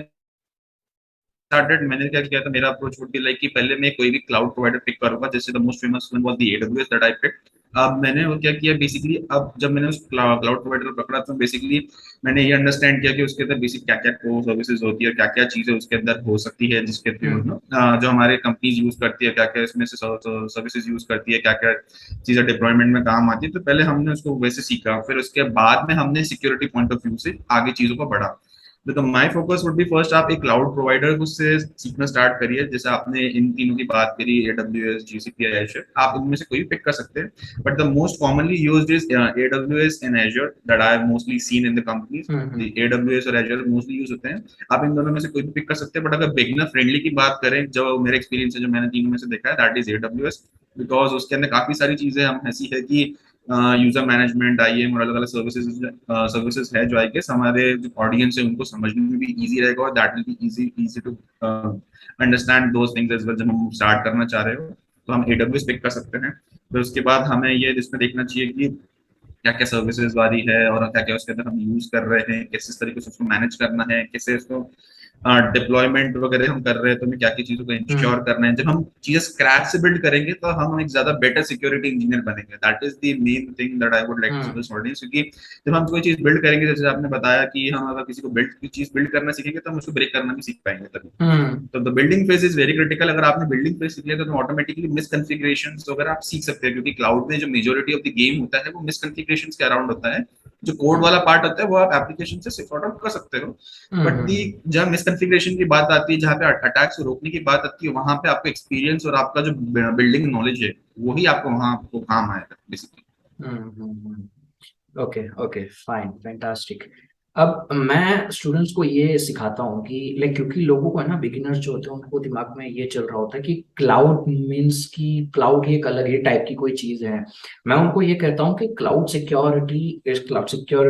B: स्टार्टेड, मैंने क्या किया था, मेरा अप्रोच वुड बी लाइक कि पहले मैं कोई भी क्लाउड प्रोवाइडर पिक करूंगा, जैसे the most famous one was the AWS that I picked. अब मैंने वो क्या किया बेसिकली, अब जब मैंने उस क्लाउड प्रोवाइडर को पकड़ा तो बेसिकली मैंने ये अंडरस्टैंड किया कि उसके अंदर बेसिक क्या क्या कोर सर्विसेज होती है, क्या क्या चीजें उसके अंदर हो सकती है जिसके थ्रू जो हमारे कंपनीज यूज करती है, क्या क्या इसमें से सर्विसेज यूज करती है, क्या क्या चीजें डिप्लॉयमेंट में काम आती है। तो पहले हमने उसको वैसे सीखा, फिर उसके बाद में हमने सिक्योरिटी पॉइंट ऑफ व्यू से आगे चीजों को बढ़ा। तो my focus would be first, आप एक क्लाउड प्रोवाइडर से सीखना स्टार्ट करिए। जैसे आपने इन तीनों की बात करी, एडब्ल्यूएस, जीसीपी, एज़्योर, आप इनमें से कोई भी पिक कर सकते हैं, but the most commonly used is AWS and Azure that I have mostly seen in the companies. The AWS और एज़्योर मोस्टली यूज होते हैं। आप इन दोनों में से कोई भी पिक कर सकते हैं, बट अगर बिगिनर फ्रेंडली की बात करें, जो मेरा एक्सपीरियंस है, जो मैंने तीनों में से देखा है, दैट इज एडब्ल्यूएस, बिकॉज उसके अंदर काफी सारी चीजें हम ऐसी है कि यूजर मैनेजमेंट, आईएम और अलग अलग सर्विसेज है जो आई गेस हमारे जो ऑडियंस है उनको समझने में भी इजी रहेगा, और that will be easy to understand those things as well. जब हम स्टार्ट करना चाह रहे हो तो हम एडब्ल्यूएस पिक कर सकते हैं। फिर उसके बाद हमें ये इसमें देखना चाहिए कि क्या क्या सर्विसेज वाली है और क्या क्या उसके अंदर हम यूज कर रहे हैं, किस तरीके से उसको मैनेज करना है, कैसे उसको डिप्लॉयमेंट वगैरह हम कर रहे हैं तो हमें क्या क्या चीजों को इंश्योर करना है। जब हम चीजें स्क्रैच से बिल्ड करेंगे तो हम एक ज्यादा बेटर सिक्योरिटी इंजीनियर बनेंगे। That is the main thing that I would like to this audience, क्योंकि जब हम कोई चीज बिल्ड करेंगे, जैसे आपने बताया कि हम अगर किसी को चीज बिल्ड करना सीखेंगे तो हम उसको ब्रेक करना भी सीख पाएंगे तभी। तो the building phase is very critical. अगर आपने बिल्डिंग फेज सीख लिया तो ऑटोमेटिकली मिसकॉन्फ़िगरेशंस वगैरह आप सीख सकते हैं, क्योंकि क्लाउड में जो मेजोरिटी ऑफ द गेम होता है वो मिसकॉन्फ़िगरेशंस के अराउंड होता है। जो कोड वाला पार्ट होता है वो आप एप्लीकेशन से सॉर्ट आउट कर सकते हो, बट दी जब मिसकॉन्फ़िगरेशन की बात आती है, जहाँ पे अटैक्स रोकने की बात आती है, वहां पे आपका एक्सपीरियंस और आपका जो बिल्डिंग नॉलेज है वही आपको वहां आपको काम आएगा basically.
C: Okay okay fine fantastic. अब मैं स्टूडेंट्स को ये सिखाता हूँ कि लाइक, क्योंकि लोगों को है ना, बिगिनर्स जो होते हैं उनको दिमाग में ये चल रहा होता है कि क्लाउड मीन्स कि क्लाउड ही एक अलग ही टाइप की कोई चीज है। मैं उनको ये कहता हूँ कि क्लाउड सिक्योरिटी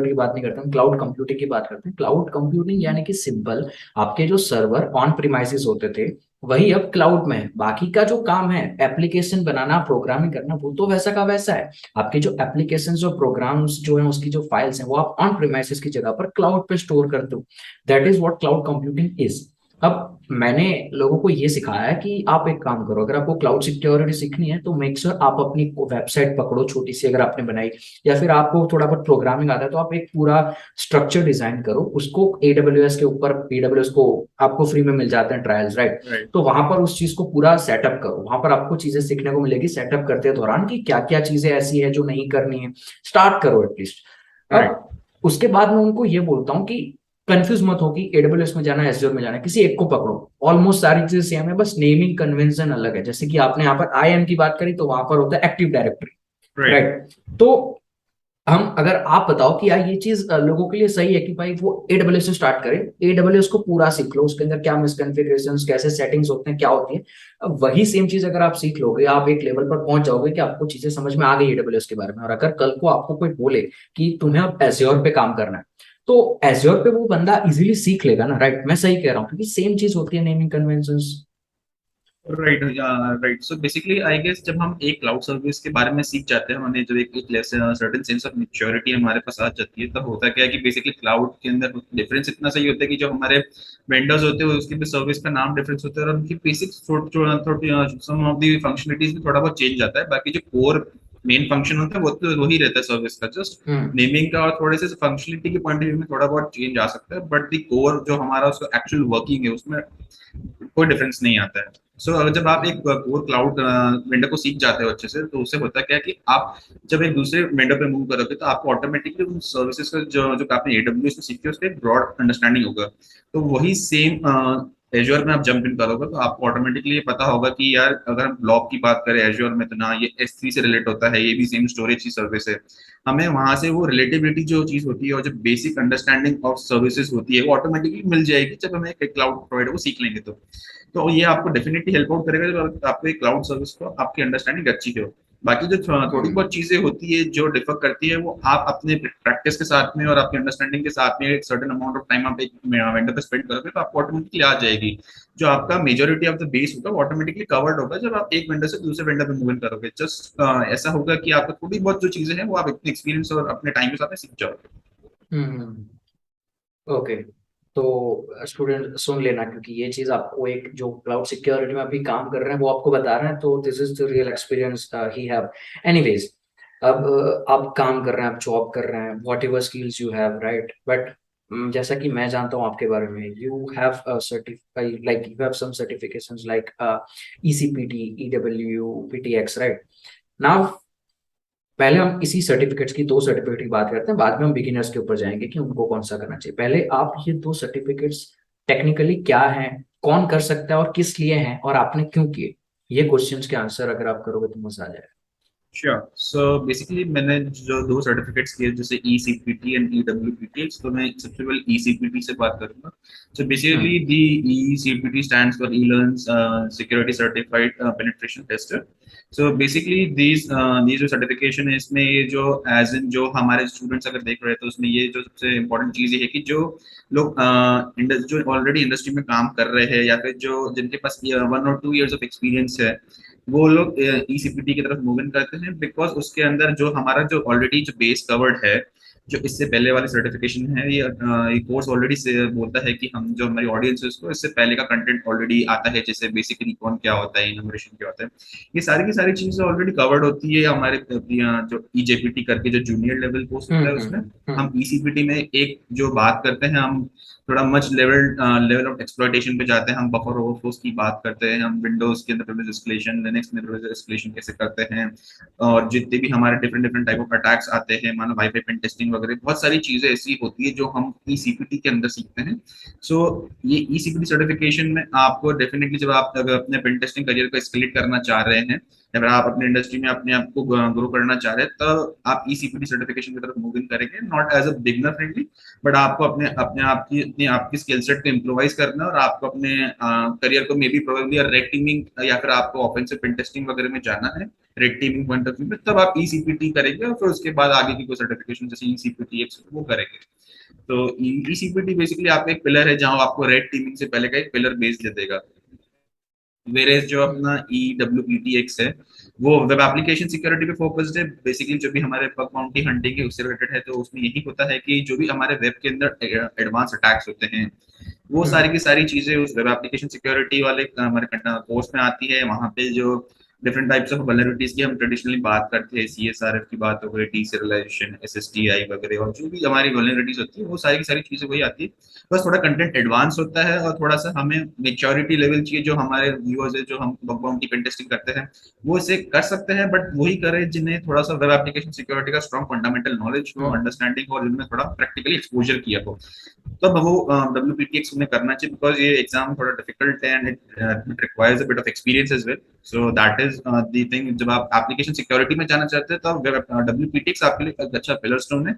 C: की बात नहीं करते हम, क्लाउड कंप्यूटिंग की बात करते हैं। क्लाउड कंप्यूटिंग यानी कि सिंपल, आपके जो सर्वर ऑन प्रीमाइसेस होते थे वही अब क्लाउड में है। बाकी का जो काम है एप्लीकेशन बनाना, प्रोग्रामिंग करना, वो तो वैसा का वैसा है। आपके जो एप्लीकेशन जो प्रोग्राम्स जो है उसकी जो फाइल्स हैं वो आप ऑन प्रीमाइसेस की जगह पर क्लाउड पे स्टोर करते हो। That is what cloud computing is. अब मैंने लोगों को ये सिखाया है कि आप एक काम करो, अगर आपको क्लाउड सिक्योरिटी सीखनी है तो मेक श्योर आप अपनी वेबसाइट पकड़ो छोटी सी, अगर आपने बनाई, या फिर आपको थोड़ा बहुत प्रोग्रामिंग आता है तो आप एक पूरा स्ट्रक्चर डिजाइन करो, उसको एडब्ल्यूएस के ऊपर, एडब्ल्यूएस को आपको फ्री में मिल जाते हैं ट्रायल्स, राइट? तो वहां पर उस चीज को पूरा सेटअप करो, वहां पर आपको चीजें सीखने को मिलेगी सेटअप करते दौरान कि क्या क्या चीजें ऐसी है जो नहीं करनी है। स्टार्ट करो एटलीस्ट। अब उसके बाद मैं उनको ये बोलता हूँ कि कंफ्यूज मत हो कि एडब्ल्यूएस में जाना है एज़्योर में जाना है, किसी एक को पकड़ो। ऑलमोस्ट सारी चीजें सेम है, बस नेमिंग कन्वेंशन अलग है। जैसे कि आपने यहाँ पर आईएम की बात करी तो वहां पर होता है एक्टिव डायरेक्टरी, राइट? तो हम, अगर आप बताओ कि यार ये चीज लोगों के लिए सही है कि भाई वो एडब्ल्यूएस से स्टार्ट करें, एडब्ल्यूएस को पूरा सीख लो, उसके अंदर क्या मिसकॉन्फ़िगरेशंस, कैसे सेटिंग्स होते हैं, क्या होती है। अब वही सेम चीज अगर आप सीख लोगे, आप एक लेवल पर पहुंच जाओगे कि आपको चीजें समझ में आ गई एडब्ल्यूएस के बारे में। और अगर कल को आपको कोई बोले कि तुम्हें अब एज़्योर पे काम करना है, तो एज़्योर पे वो बंदा इजीली सीख लेगा ना, राइट? मैं सही कह रहा हूँ, क्योंकि सेम चीज होती है naming conventions.
B: Right, right. So basically I guess जब हम एक क्लाउड सर्विस के बारे में सीख जाते हैं, हमें जब एक सर्टेन सेंस ऑफ मेच्योरिटी हमारे पास आ जाती है, तब होता क्या है कि बेसिकली क्लाउड के अंदर डिफरेंस इतना सही होता है कि जो हमारे वेंडर्स होते हैं उसकी भी सर्विस का नाम डिफरेंस होता है और उनकी basic sum of the functionalities में थोड़ा बहुत चेंज आता है। बाकी जो कोर मेन फंक्शन होता है वो तो वही रहता है सर्विस का, जस्ट
C: हम्म
B: नेमिंग का और थोड़े से फंक्शनलिटी के पॉइंट ऑफ व्यू में थोड़ा बहुत चेंज आ सकता है, बट दी कोर जो हमारा उसका एक्चुअल वर्किंग है उसमें कोई डिफरेंस नहीं आता है। सो अगर जब आप एक कोर क्लाउड वेंडर को सीख जाते हो अच्छे से, तो उससे होता क्या है कि आप जब एक दूसरे वेंडर पे मूव करोगे तो आपको ऑटोमेटिकली उन सर्विसेज का जो जो आपने एडब्ल्यूएस में सीखी है उसका एक ब्रॉड अंडरस्टैंडिंग होगा। तो वही सेम एज्योर में आप जंप इन करोगे तो आपको ऑटोमेटिकली ये पता होगा कि यार अगर हम ब्लॉक की बात करें एज्योर में, तो ना ये S3 से रिलेट होता है, ये भी सेम स्टोरेज की सर्विस है। हमें वहां से वो रिलेटिविटी जो चीज होती है और जो बेसिक अंडरस्टैंडिंग ऑफ सर्विसेज होती है वो ऑटोमेटिकली मिल जाएगी जब हमें एक क्लाउड प्रोवाइडर को सीख लेंगे। तो ये आपको डेफिनेटली हेल्प आउट करेगा जब आपको एक क्लाउड सर्विस को आपकी अंडरस्टैंडिंग अच्छी हो। बाकी जो थोड़ी
C: हम्म
B: बहुत चीजें होती है जो डिफर करती है वो आप अपने प्रैक्टिस के साथ में और आपकी अंडरस्टैंडिंग के साथ में एक सर्टेन अमाउंट ऑफ टाइम आप एक वेंडर पे स्पेंड करोगे तो आपको ऑटोमेटिकली आ जाएगी। जो आपका मेजोरिटी ऑफ द बेस होगा वो ऑटोमेटिकली कवर्ड होगा जब आप एक वेंडर से दूसरे वेंडर पे मूव इन करोगे। जस्ट ऐसा होगा कि आपको थोड़ी बहुत जो चीजें हैं वो आप अपने एक्सपीरियंस और अपने टाइम के साथ में सीख जाओगे।
C: हम्म ओके। तो स्टूडेंट सुन लेना, क्योंकि ये चीज आपको एक जो क्लाउड सिक्योरिटी में अभी काम कर रहे हैं वो आपको बता रहे हैं, तो this is the real experience he have. Anyways, अब आप काम कर रहे हैं, आप जॉब कर रहे हैं, whatever skills you have, right, but जैसा कि मैं जानता हूँ आपके बारे में, you have certified, like you have some certifications like ECPT, EW, PTX, right. Now पहले हम इसी सर्टिफिकेट्स की, दो सर्टिफिकेट की बात करते हैं, बाद में हम बिगिनर्स के ऊपर जाएंगे कि उनको कौन सा करना चाहिए। पहले आप ये दो सर्टिफिकेट्स टेक्निकली क्या हैं, कौन कर सकता है और किस लिए हैं, और आपने क्यों किए, ये क्वेश्चंस के आंसर अगर आप करोगे तो मजा आ जाएगा।
B: श्योर। सो बेसिकली मैंने जो दो सर्टिफिकेट्स किए जैसे ECPT एंड EWPTX, तो मैं सबसे पहले ECPT से बात करूंगा। So basically
C: hmm
B: the ECPT stands for E-Learn security certified penetration tester. So basically these जो सर्टिफिकेशन है इसमें ये जो एज इन जो हमारे स्टूडेंट्स अगर देख रहे हैं तो उसमें ये जो सबसे इम्पोर्टेंट चीज ये है कि जो लोग जो ऑलरेडी इंडस्ट्री में काम कर रहे हैं या फिर जो जिनके पास 1 और 2 ईयर्स ऑफ एक्सपीरियंस है वो लोग ECPT की तरफ मूव इन करते हैं, बिकॉज उसके अंदर जो हमारा जो ऑलरेडी जो बेस कवर्ड है, जो इससे पहले वाली सर्टिफिकेशन है, ये कोर्स ऑलरेडी से बोलता है कि हम जो हमारी ऑडियंस है उसको इससे पहले का कंटेंट ऑलरेडी आता है, जैसे बेसिक रिकॉन क्या होता है, इनोवेशन क्या होता है, ये सारी की सारी चीजें ऑलरेडी कवर्ड होती है हमारे जो EJPT करके जो जूनियर लेवल कोर्स होता है उसमें। हम ECPT में एक जो बात करते हैं, हम थोड़ा मच लेवल ऑफ एक्सप्लॉइटेशन पे जाते हैं, हम बफर ओवरफ्लोस की बात करते हैं, हम विंडोज के अंदर प्रिविलेज एस्केलेशन, लिनक्स में प्रिविलेज एस्केलेशन कैसे करते हैं, और जितने भी हमारे different different type of attacks आते हैं, मानो वाईफाई पेन टेस्टिंग वगैरह, बहुत सारी चीजें ऐसी होती है जो हम ECPT के अंदर सीखते हैं। सो ये ECPT सर्टिफिकेशन में आपको डेफिनेटली जब आप अगर अपने पेन टेस्टिंग करियर को एस्केलेट करना चाह रहे हैं या फिर आप अपने इंडस्ट्री में अपने आप को ग्रो करना चाह रहे हैं, तो आप ECPT सर्टिफिकेशन की तरफ मूव इन करेंगे, not as a beginner friendly, but आपको अपने अपने आपकी स्किल सेट को इम्प्रोवाइज करना है और आपको अपने करियर को may be probably red teeming या फिर आपको ऑफेंसिव पेन टेस्टिंग वगैरह में जाना है red teeming point of view में, तब आप ECPT करेंगे और फिर उसके बाद आगे की कोई सर्टिफिकेशन जैसे ECPTX वो करेंगे। तो ECPT बेसिकली आपका एक पिलर है जहां आपको रेड टीमिंग से पहले का एक पिलर बेस दे देगा। वेरेज जो अपना EWPTX है वो वेब एप्लीकेशन सिक्योरिटी पे फोकस्ड है। बेसिकली जो भी हमारे बग बाउंटी हंटिंग है उससे रिलेटेड है, तो उसमें यही होता है कि जो भी हमारे वेब के अंदर एडवांस अटैक्स होते हैं वो सारी की सारी चीजें उस वेब एप्लीकेशन सिक्योरिटी वाले हमारे कोर्स में आती है। वहां पे जो डिफरेंट टाइप्स ऑफ वल्नरेबिलिटीज की हम ट्रेडिशनली बात करते हैं, CSRF की बात हो गई, डीसेरियलाइजेशन, SSTI वगैरह, और जो भी हमारी वल्नरेबिलिटीज होती है वो सारी की सारी चीजें वही आती है। बस थोड़ा कंटेंट एडवांस होता है और थोड़ा सा हमें मेच्योरिटी लेवल चाहिए। जो हमारे व्यूअर्स है जो हम बग बाउंटी पेन टेस्टिंग करते हैं वो इसे कर सकते हैं, बट वही करें जिन्हें थोड़ा सा वेब एप्लीकेशन सिक्योरिटी का स्ट्रॉन्ग फंडामेंटल नॉलेज हो,
C: हम्म
B: अंडरस्टैंडिंग हो और जिनमें थोड़ा प्रैक्टिकली एक्सपोजर किया हो, तब वो WPTX उन्हें करना चाहिए, बिकॉज ये एग्जाम थोड़ा डिफिकल्ट है and it requires a bit of experience as well. So that is the thing. जब आप एप्लीकेशन सिक्योरिटी में जाना चाहते हैं तो WPTX आपके लिए एक अच्छा पिलर स्टोन है।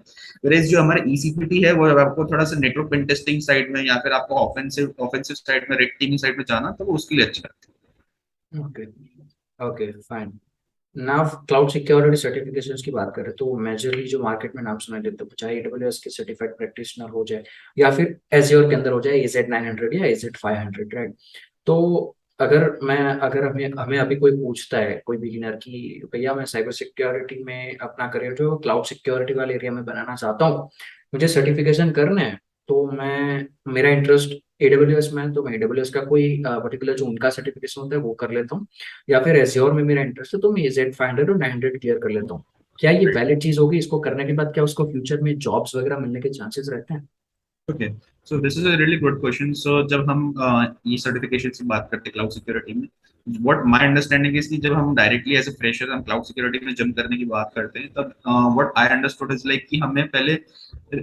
B: वेरेज जो हमारे ECPT है वो आपको थोड़ा सा नेटवर्क पेन टेस्टिंग साइड में या फिर आपको ऑफेंसिव ऑफेंसिव साइड में, रेड टीमिंग साइड में जाना, तो वो उसके लिए अच्छा है।
C: Okay okay fine. Now cloud security certifications की बात करें तो मेजरली जो मार्केट में नाम सुनाई देते हैं, चाहे AWS के सर्टिफाइड प्रैक्टिशनर हो जाए या फिर एज्योर के अंदर हो जाए AZ-900 या AZ-500, राइट। तो अगर हमें हमें अभी कोई पूछता है, कोई बिगिनर, कि भैया मैं साइबर सिक्योरिटी में अपना करियर जो क्लाउड सिक्योरिटी वाले एरिया में बनाना चाहता हूँ, मुझे सर्टिफिकेशन करना है, तो मैं मेरा इंटरेस्ट एडब्ल्यूएस में है, तो मैं एडब्ल्यूएस का कोई पर्टिकुलर जो उनका सर्टिफिकेशन होता है वो कर लेता हूँ, या फिर एज्योर में मेरा इंटरेस्ट है तो मैं Z500 और 900 क्लियर कर लेता हूँ। क्या ये वैलिड चीज होगी? इसको करने के बाद क्या उसको फ्यूचर में जॉब्स वगैरह मिलने के चांसेस रहते हैं?
B: Okay, so this is a really good question. So जब हम ई सर्टिफिकेशन की बात करते हैं क्लाउड सिक्योरिटी में, व्हाट माय अंडरस्टैंडिंग इज कि जब हम डायरेक्टली एज ए फ्रेशर हम क्लाउड सिक्योरिटी में जंप करने की बात करते हैं, तब what I understood is like कि हमें पहले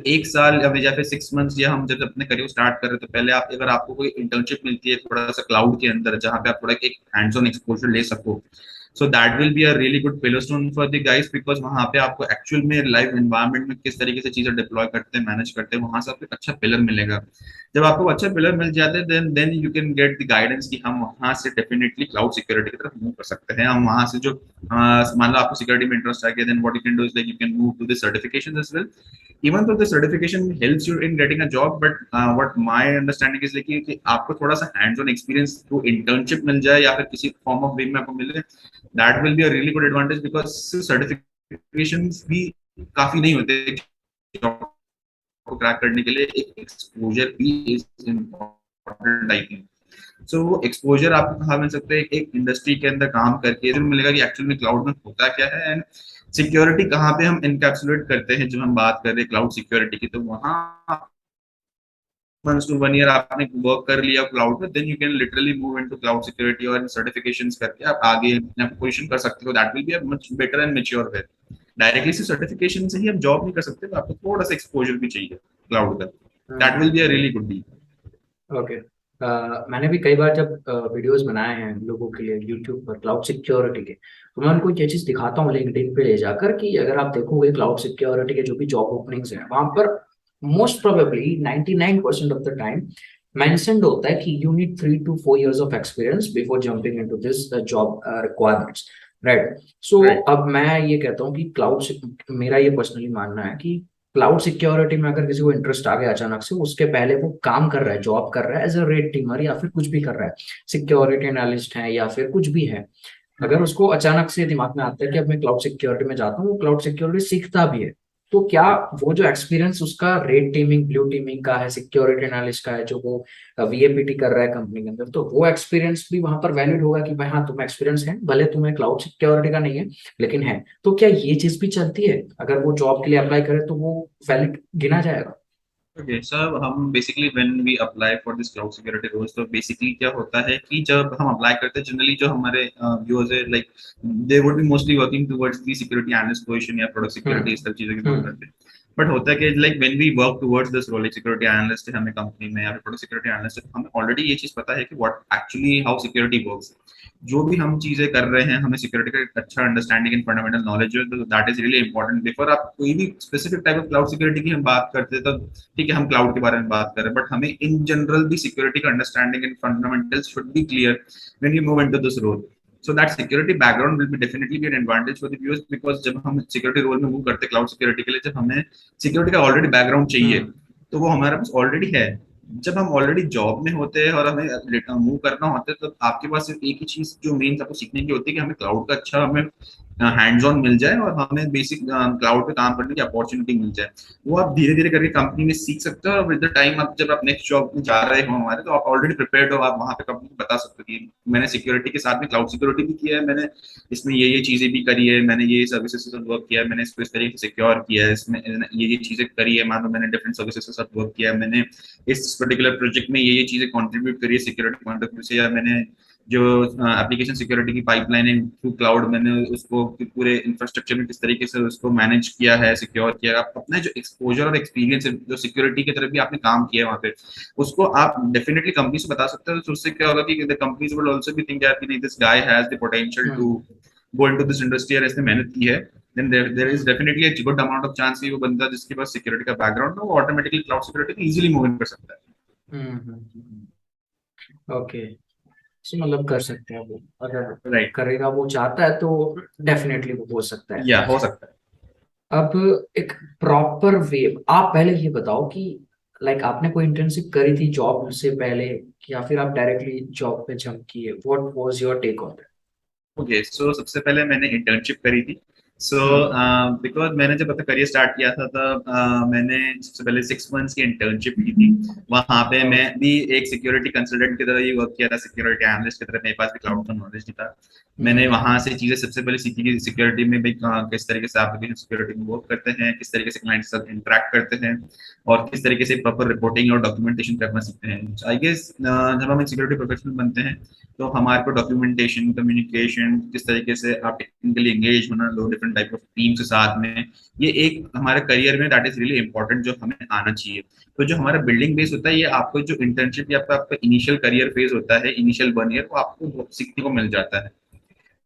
B: एक साल या फिर 6 मंथ्स, या हम जब अपने करियर स्टार्ट कर रहे हैं तो पहले आप, अगर आपको कोई इंटर्नशिप मिलती है थोड़ा सा क्लाउड के अंदर, जहाँ पे आप थोड़ा एक हैंड्स ऑन एक्सपोजर ले सको, so that will be a really good pillar stone for the guys, because वहां पे आपको एक्चुअल में लाइव एनवायरनमेंट में किस तरीके से चीजें डिप्लॉय करते हैं, मैनेज करते हैं, वहां से आपको एक अच्छा पिलर मिलेगा। जब आपको अच्छा पिलर मिल जाते हैं, then you can get the guidance कि हम वहां से डेफिनेटली क्लाउड सिक्योरिटी की तरफ मूव कर सकते हैं। हम वहां से जो मान लो आपको सिक्योरिटी में इंटरेस्ट आ गया, then what you can do is like you can move to the certification as well, even though the certification helps you in getting a job, but what my understanding is like कि आपको थोड़ा सा hands on experience through internship मिल जाए या फिर किसी form of वे में आपको मिले, that will be a really good advantage, because certifications भी काफी नहीं होते job को क्रैक करने के लिए, एक एक्सपोजर भी इज इम्पोर्टेंट आई थिंक। सो वो एक्सपोजर आपको कहाँ मिल सकता है? एक इंडस्ट्री के अंदर काम करके जो मिलेगा कि एक्चुअल में क्लाउड में होता क्या है, एंड सिक्योरिटी कहाँ पे हम इनकैप्सुलेट करते हैं। जब हम बात कर रहे हैं क्लाउड सिक्योरिटी की, तो वहाँ मंथ्स टू 1 ईयर आपने वर्क कर लिया क्लाउड में, then you can literally move into cloud security और सर्टिफिकेशंस करके आप आगे अपने पोजीशन कर सकते हो। That will be a much better and mature way. Directly से सर्टिफिकेशन से ही आप जॉब नहीं कर सकते, तो आपको थोड़ा सा एक्सपोजर भी चाहिए क्लाउड का। That will be a really good deal.
C: Okay. मैंने भी कई बार जब वीडियोस बनाए हैं लोगों के लिए यूट्यूब पर क्लाउड सिक्योरिटी के, तो मैं उनको ये चीज दिखाता हूँ लिंक्डइन पे ले जाकर, कि अगर आप देखोगे क्लाउड सिक्योरिटी के जो भी जॉब ओपनिंग्स हैं वहां पर most probably 99% of the time mentioned होता है कि you need 3 to 4 years of experience before jumping into this job requirements, right? So
B: right.
C: अब मैं ये कहता हूँ कि मेरा ये पर्सनली मानना है कि क्लाउड सिक्योरिटी में अगर किसी को इंटरेस्ट आ गया अचानक से, उसके पहले वो काम कर रहा है, जॉब कर रहा है एज अ रेड टीमर या फिर कुछ भी कर रहा है, सिक्योरिटी एनालिस्ट है या फिर कुछ भी है, अगर उसको अचानक से दिमाग में आता है कि अब मैं क्लाउड सिक्योरिटी में जाता हूँ, वो क्लाउड सिक्योरिटी सीखता भी है, तो क्या वो जो एक्सपीरियंस उसका रेड टीमिंग ब्लू टीमिंग का है, सिक्योरिटी एनालिस्ट का है, जो वो वीएपीटी कर रहा है कंपनी के अंदर, तो वो एक्सपीरियंस भी वहां पर वैलिड होगा कि भाई हाँ तुम्हें एक्सपीरियंस है, भले तुम्हें क्लाउड सिक्योरिटी का नहीं है लेकिन है। तो क्या ये चीज भी चलती है? अगर वो जॉब के लिए अप्लाई करे तो वो वैलिड गिना जाएगा?
B: ओके सर, हम basically when we apply for this cloud security roles, तो बेसिकली क्या होता है कि जब हम अप्लाई करते हैं, जनरली जो हमारे व्यूअर्स है, like they would be mostly working towards the security analyst position या प्रोडक्ट सिक्योरिटी,
C: हम्म।
B: इस तरह चीजों की बात
C: हम्म।
B: करते हैं। बट होता है कि like when we work towards this role, security analyst है हमें कंपनी में, या फिर प्रोडक्ट सिक्योरिटी एनालिस्ट है, हमें ऑलरेडी ये चीज पता है कि what actually how security works. जो भी हम चीजें कर रहे हैं, हमें सिक्योरिटी का एक अच्छा अंडरस्टैंडिंग एंड फंडामेंटल नॉलेज है, तो that is really important before आप कोई भी specific type of cloud security की हम बात करते हैं। तो ठीक है, हम क्लाउड के बारे में बात कर रहे हैं, बट हमें इन जनरल भी सिक्योरिटी का understanding and fundamentals should be clear when you move into this role. So that security background will be definitely be an advantage for the viewers, because जब हम सिक्योरिटी रोल में move करते हैं cloud security के लिए, जब हमें security का ऑलरेडी बैकग्राउंड चाहिए,
C: हम्म।
B: तो वो हमारे पास ऑलरेडी है। जब हम ऑलरेडी जॉब में होते हैं और हमें मूव करना होता है, तो आपके पास सिर्फ एक ही चीज जो मेन आपको सीखने की होती है कि हमें क्लाउड का अच्छा हमें हैंड्स ऑन मिल जाए और हमें बेसिक क्लाउड पे काम करने की अपॉर्चुनिटी मिल जाए। वो आप धीरे धीरे करके कंपनी में सीख सकते हो, और विद द टाइम आप जब आप नेक्स्ट जॉब में जा रहे हो हमारे, तो आप ऑलरेडी प्रिपेयर्ड हो, आप वहाँ पे कंपनी को बता सकते हो कि मैंने सिक्योरिटी के साथ में क्लाउड सिक्योरिटी भी किया है, मैंने इसमें ये चीजें भी करी है, मैंने ये सर्विसेज के साथ वर्क किया है, मैंने इसको इस तरीके से सिक्योर किया है, इसमें ये चीजें करी है, मान लो मैंने डिफरेंट सर्विसेज के साथ वर्क किया है, मैंने इस पर्टिकुलर प्रोजेक्ट में ये चीजें कंट्रीब्यूट करी है सिक्योरिटी पॉइंट ऑफ व्यू से, या मैंने जो एप्लीकेशन सिक्योरिटी की पाइपलाइनिंग थ्रू क्लाउड, मैंने उसको पूरे इंफ्रास्ट्रक्चर में किस तरीके से उसको मैनेज किया है, सिक्योर किया है। आप अपना जो एक्सपोजर और एक्सपीरियंस है जो सिक्योरिटी की तरफ भी आपने काम किया है वहाँ पे, उसको आप डेफिनेटली कंपनी से बता सकते हो। तो उससे क्या होगा कि the companies will also be think यार कि नहीं, this guy has the potential to
C: hmm.
B: Go into this industry, और इसने मेहनत की है, then there is definitely a good amount of chance कि वो बंदा जिसके पास सिक्योरिटी का बैकग्राउंड है, वो ऑटोमेटिकली क्लाउड सिक्योरिटी में इजीली मूव इन कर सकता है।
C: ओके। सो मतलब कर सकते हैं वो, अगर
B: राइट।
C: करेगा वो चाहता है तो डेफिनेटली वो हो सकता है।
B: या हो सकता है।
C: अब एक प्रॉपर वे, आप पहले ये बताओ कि लाइक आपने कोई इंटर्नशिप करी थी जॉब से पहले, या फिर आप डायरेक्टली जॉब पे जंप किए? What was your take on
B: okay, so सबसे पहले मैंने इंटर्नशिप करी थी। So
C: that?
B: बिकॉज मैंने जब अपना करियर स्टार्ट किया था तब मैंने सबसे पहले 6 मंथ्स की इंटर्नशिप की थी। वहां पे मैं भी एक सिक्योरिटी कंसल्टेंट की तरह ही वर्क किया था, सिक्योरिटी एनालिस्ट की तरह। मेरे पास भी क्लाउड का नॉलेज नहीं था। मैंने वहां से चीजें सबसे पहले सीखी कि सिक्योरिटी में भी किस तरीके से एप्लीकेशन सिक्योरिटी में वर्क करते हैं, किस तरीके से क्लाइंट के साथ इंटरेक्ट करते हैं, और किस तरीके से प्रॉपर रिपोर्टिंग और डॉक्यूमेंटेशन करना सीखते हैं। आई गेस जब हम एक सिक्योरिटी प्रोफेशनल बनते हैं तो हमारे को डॉक्यूमेंटेशन, कम्युनिकेशन, किस तरीके से आप टेक्निकली एंगेज होना लो डिफरेंट टाइप ऑफ टीम के साथ में, ये एक हमारे करियर में दैट इज रियली इंपॉर्टेंट जो हमें आना चाहिए। तो जो हमारा बिल्डिंग बेस होता है, ये आपको जो इंटर्नशिप या आपका इनिशियल करियर फेज होता है, इनिशियल 1 ईयर, वो आपको बहुत सीखने को मिल जाता है।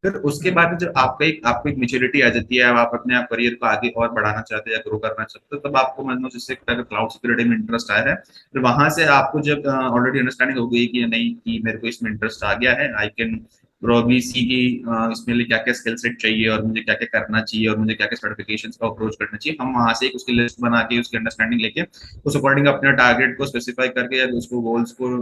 B: फिर उसके बाद जब आपको एक मेच्योरिटी आ जाती है, अब आप अपने आप करियर को आगे और बढ़ाना चाहते हैं या ग्रो करना चाहते हो, तब आपको मान लो जैसे क्लाउड सिक्योरिटी में इंटरेस्ट आया है, फिर वहां से आपको जब ऑलरेडी अंडरस्टैंडिंग हो गई कि नहीं, कि मेरे को इसमें इंटरेस्ट आ गया है, आई कैन प्रोबेबली सी कि इसमें लिए क्या क्या स्किल सेट चाहिए और मुझे क्या क्या करना चाहिए और मुझे क्या क्या सर्टिफिकेशंस का अप्रोच करना चाहिए, हम वहां से एक उसकी लिस्ट बना के उसकी अंडरस्टैंडिंग लेके उस अकॉर्डिंग अपने टारगेट को स्पेसिफाई करके या उसको गोल्स को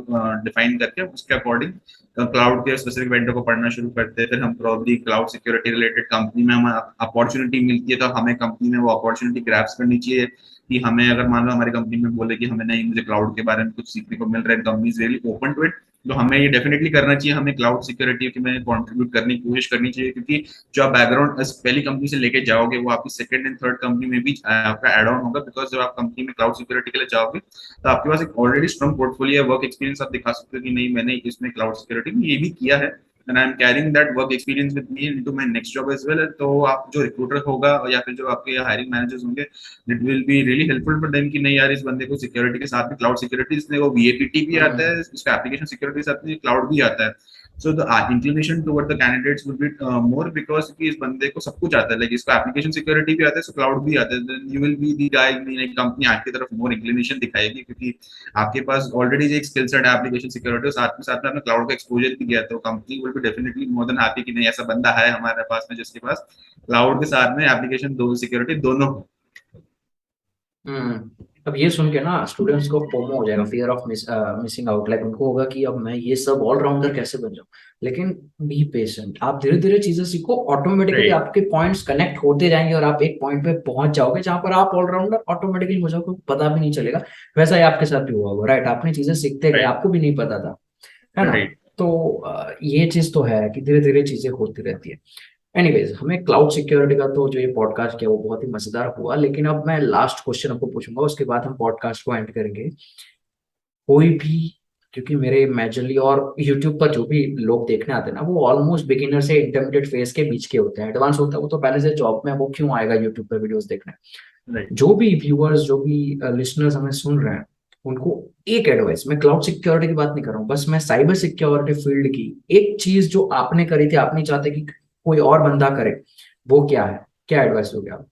B: डिफाइन करके उसके अकॉर्डिंग क्लाउड के स्पेसिफिक वेंडर को पढ़ना शुरू करते हैं। फिर हम probably cloud security related company में हमें अपॉर्चुनिटी मिलती है, तो हमें कंपनी में वो अपॉर्चुनिटी ग्रैब्स करनी चाहिए। कि हमें अगर मान लो हमारी कंपनी में बोले कि हमें नहीं, मुझे क्लाउड के बारे में कुछ सीखने को मिल रहा है, company is really open to it, तो हमें ये डेफिनेटली करना चाहिए। हमें क्लाउड सिक्योरिटी में कंट्रीब्यूट करने की कोशिश करनी चाहिए, क्योंकि जो आप बैकग्राउंड पहली कंपनी से लेके जाओगे वो आपकी सेकंड एंड थर्ड कंपनी में भी आपका एड ऑन होगा। बिकॉज जब आप कंपनी में क्लाउड सिक्योरिटी के लिए जाओगे तो आपके पास एक already strong portfolio work experience आप दिखा सकते हो कि नहीं, मैंने इसमें क्लाउड सिक्योरिटी में ये भी किया है, and I am carrying that work experience with me into my next job as well. तो आप जो रिक्रूटर होगा या फिर जो आपके हायरिंग मैनेजर्स होंगे, it will be really helpful for them कि नहीं यार, इस बंदे को सिक्योरिटी के साथ में क्लाउड सिक्योरिटी, इसने वो वीएपीटी भी आता है, इसका एप्लीकेशन सिक्योरिटी के साथ में क्लाउड भी आता है। So the inclination toward the candidates would be more, because कि इस बंदे को सब कुछ आता है, लाइक इसको एप्लीकेशन सिक्योरिटी भी आता है, सो क्लाउड भी आता है, then you will be the guy. Company आपकी तरफ मोर इंक्लिनेशन दिखाएगी, क्योंकि आपके पास ऑलरेडी एक स्किल सेट है एप्लीकेशन सिक्योरिटी, साथ में आपने क्लाउड का एक्सपोजर भी किया, तो company will be definitely more than happy कि नहीं, ऐसा बंदा है हमारे पास में जिसके पास क्लाउड के साथ में एप्लीकेशन दो सिक्योरिटी दोनों हो।
C: अब ये सुन के ना स्टूडेंट्स को फोमो हो जाएगा, fear of missing out. Like उनको होगा कि अब मैं ये सब ऑलराउंडर कैसे बन जाऊं। लेकिन बी पेशेंट, आप धीरे धीरे चीजें सीखो, ऑटोमेटिकली
B: राइट,
C: आपके पॉइंट्स कनेक्ट होते जाएंगे और आप एक पॉइंट पे पहुंच जाओगे जहां पर आप ऑलराउंडर ऑटोमेटिकली हो जाओगे, पता भी नहीं चलेगा। वैसा ही आपके साथ भी हुआ होगा, राइट? आपने चीजें सीखते गए,
B: राइट,
C: आपको भी नहीं पता था, है ना?
B: राइट।
C: तो ये चीज तो है कि धीरे धीरे चीजें होती रहती है। एनीवेज, हमें क्लाउड सिक्योरिटी का तो जो ये पॉडकास्ट किया वो बहुत ही मजेदार हुआ, लेकिन अब मैं लास्ट क्वेश्चन आपको पूछूंगा, उसके बाद हम पॉडकास्ट को एंड करेंगे। कोई भी, क्योंकि मेरे मेजरली और यूट्यूब पर जो भी लोग देखने आते हैं ना, वो ऑलमोस्ट बिगिनर से इंटरमीडिएट फेज के बीच के होते हैं। एडवांस होता है वो तो पहले से जॉब में है, वो क्यों आएगा यूट्यूब पर वीडियोस देखने?
B: राइट,
C: जो भी व्यूअर्स, जो भी लिसनर्स हमें सुन रहे हैं, उनको एक एडवाइस, मैं क्लाउड सिक्योरिटी की बात नहीं कर रहा हूँ, बस मैं साइबर सिक्योरिटी फील्ड की एक चीज जो आपने करी थी, आप नहीं चाहते कि कोई और बंदा करे, वो क्या है? क्या एडवाइस दोगे आप?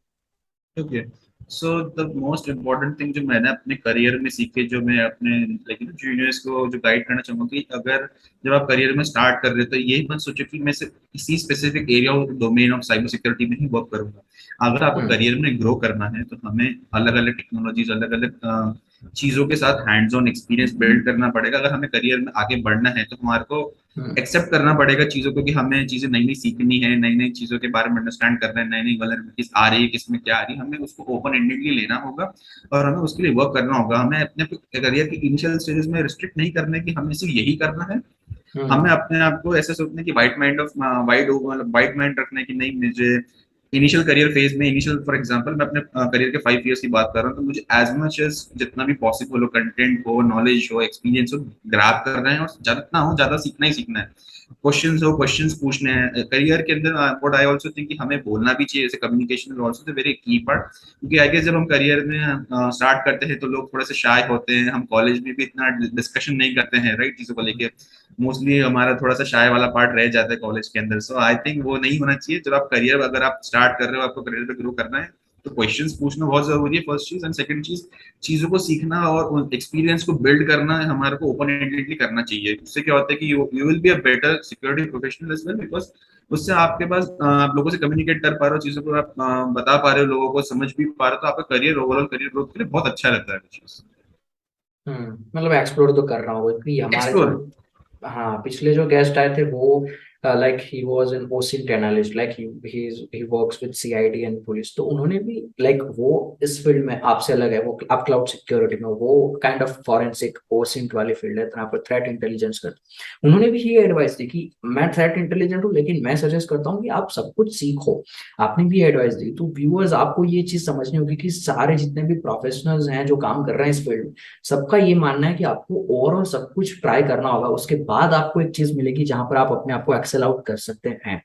B: Okay. So the most important thing जो मैंने अपने करियर में सीखे, जो मैं अपने लेकिन जूनियर्स को जो गाइड करना चाहूंगा, कि अगर जब आप करियर में स्टार्ट कर रहे हो तो यही मत सोचो कि मैं सिर्फ इसी स्पेसिफिक एरिया और डोमेन ऑफ साइबर सिक्योरिटी में ही वर्क करूंगा। अगर आपको
C: हम्म।
B: करियर में ग्रो करना है तो हमें अलग अलग टेक्नोलॉजीज, अलग अलग चीजों के साथ हैंड्स ऑन एक्सपीरियंस बिल्ड करना पड़ेगा। अगर हमें करियर में आगे बढ़ना है तो हमारे को
C: हम्म।
B: एक्सेप्ट करना पड़ेगा चीजों को, कि हमें चीजें नई नई सीखनी है, नई नई चीजों के बारे में अंडरस्टैंड करना है, नई नई वल्नरेबिलिटीज आ रही है, किसमें क्या आ रही है, हमें उसको ओपन एंडेडली लेना होगा और हमें उसके लिए वर्क करना होगा। हमें अपने करियर के इनिशियल स्टेजेस में रिस्ट्रिक्ट नहीं करना है कि हमें सिर्फ यही करना है। हमें
C: हम्म।
B: अपने आप को ऐसे सोचना है कि वाइट माइंड रखना है कि नहीं, मुझे इनिशियल करियर फेज में, इनिशियल फॉर एग्जांपल मैं अपने करियर के 5 इयर्स की बात कर रहा हूँ, तो मुझे एज मच एज जितना भी पॉसिबल हो, कंटेंट हो, नॉलेज हो, एक्सपीरियंस हो, ग्रैब कर रहे हैं, और जितना हो ज्यादा सीखना ही सीखना है। क्वेश्चंस हो, क्वेश्चंस पूछने हैं करियर के अंदर। व्हाट आई आल्सो थिंक कि हमें बोलना भी चाहिए, जैसे communication is also the very की पार्ट। क्योंकि आई गेस जब हम करियर में स्टार्ट करते हैं तो लोग थोड़े से शाय होते हैं, हम कॉलेज में भी इतना डिस्कशन नहीं करते हैं, राइट, चीजों को लेके। मोस्टली हमारा थोड़ा सा शाय वाला पार्ट रह जाता है कॉलेज के अंदर। सो आई थिंक वो नहीं होना चाहिए। जब आप करियर, अगर आप स्टार्ट कर रहे हो, आपको करियर पे ग्रो करना है, तो क्वेश्चंस पूछना बहुत जरूरी है, फर्स्ट चीज। एंड सेकंड चीज, चीजों को सीखना और एक्सपीरियंस को बिल्ड करना हमारे को ओपन एंडेडली करना चाहिए। उससे क्या होता है कि you will be a better security professional as well, because उससे आपके पास आप लोगों से कम्युनिकेट कर पा रहे हो, चीजों को आप बता पा रहे हो, लोगों को समझ भी पा रहे हो, तो आपका करियर, ओवरऑल करियर ग्रोथ के लिए बहुत अच्छा रहता है चीज।
C: मतलब एक्सप्लोर तो कर रहा हूँ क्योंकि हमारे जो,
B: एक्सप्लोर।
C: हाँ, पिछले जो गेस्ट आए थे वो like he was an OSINT analyst, like he works with CID and police, तो उन्होंने भी लाइक वो इस फील्ड में आपसे अलग है, वो आप क्लाउड सिक्योरिटी में, वो काइंड ऑफ फॉरेंसिक ओसिंट वाली फील्ड है, तो यहाँ पर थ्रेट इंटेलिजेंस करते, उन्होंने भी ये एडवाइस दी कि मैं थ्रेट इंटेलिजेंट हूँ लेकिन मैं सजेस्ट करता हूँ कि आप सब कुछ सीखो। आपने भी एडवाइस दी, तो व्यूअर्स आपको ये चीज समझनी होगी कि सारे जितने भी प्रोफेशनल्स हैं जो काम कर रहे हैं इस फील्ड में, सबका ये मानना है कि आपको ओवरऑल सब कुछ ट्राई करना होगा, उसके बाद आपको एक चीज मिलेगी जहां पर आप अपने आप को एक्सेल आउट कर सकते हैं।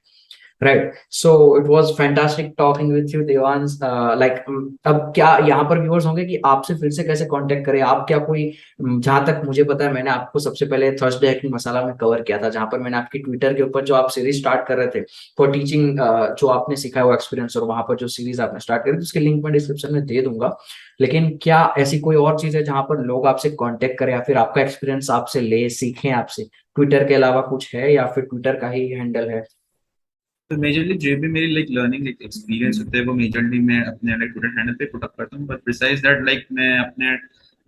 C: Right, so it was fantastic talking with you Devansh, like अब क्या यहाँ पर व्यूअर्स होंगे कि आपसे फिर से कैसे कांटेक्ट करें, आप क्या कोई जहां तक मुझे पता है मैंने आपको सबसे पहले थर्सडे एक्टिंग मसाला में कवर किया था, जहां पर मैंने आपकी ट्विटर के ऊपर जो आप सीरीज स्टार्ट कर रहे थे फॉर टीचिंग, जो आपने सीखा है वो एक्सपीरियंस, और वहां पर जो सीरीज आपने स्टार्ट करी थी उसके लिंक मैं डिस्क्रिप्शन में दे दूंगा। लेकिन क्या ऐसी कोई और चीज है जहां पर लोग आपसे कांटेक्ट करें या फिर आपका एक्सपीरियंस आपसे ले सीखें आपसे, ट्विटर के अलावा कुछ है या फिर ट्विटर का ही हैंडल है?
B: तो मेजरली जो भी मेरी लाइक लर्निंग एक्सपीरियंस होते हैं वो मेजरली मैं अपने लाइक ट्विटर हैंडल पे पुट अप करता हूँ, बट प्रिसाइज दैट लाइक मैं अपने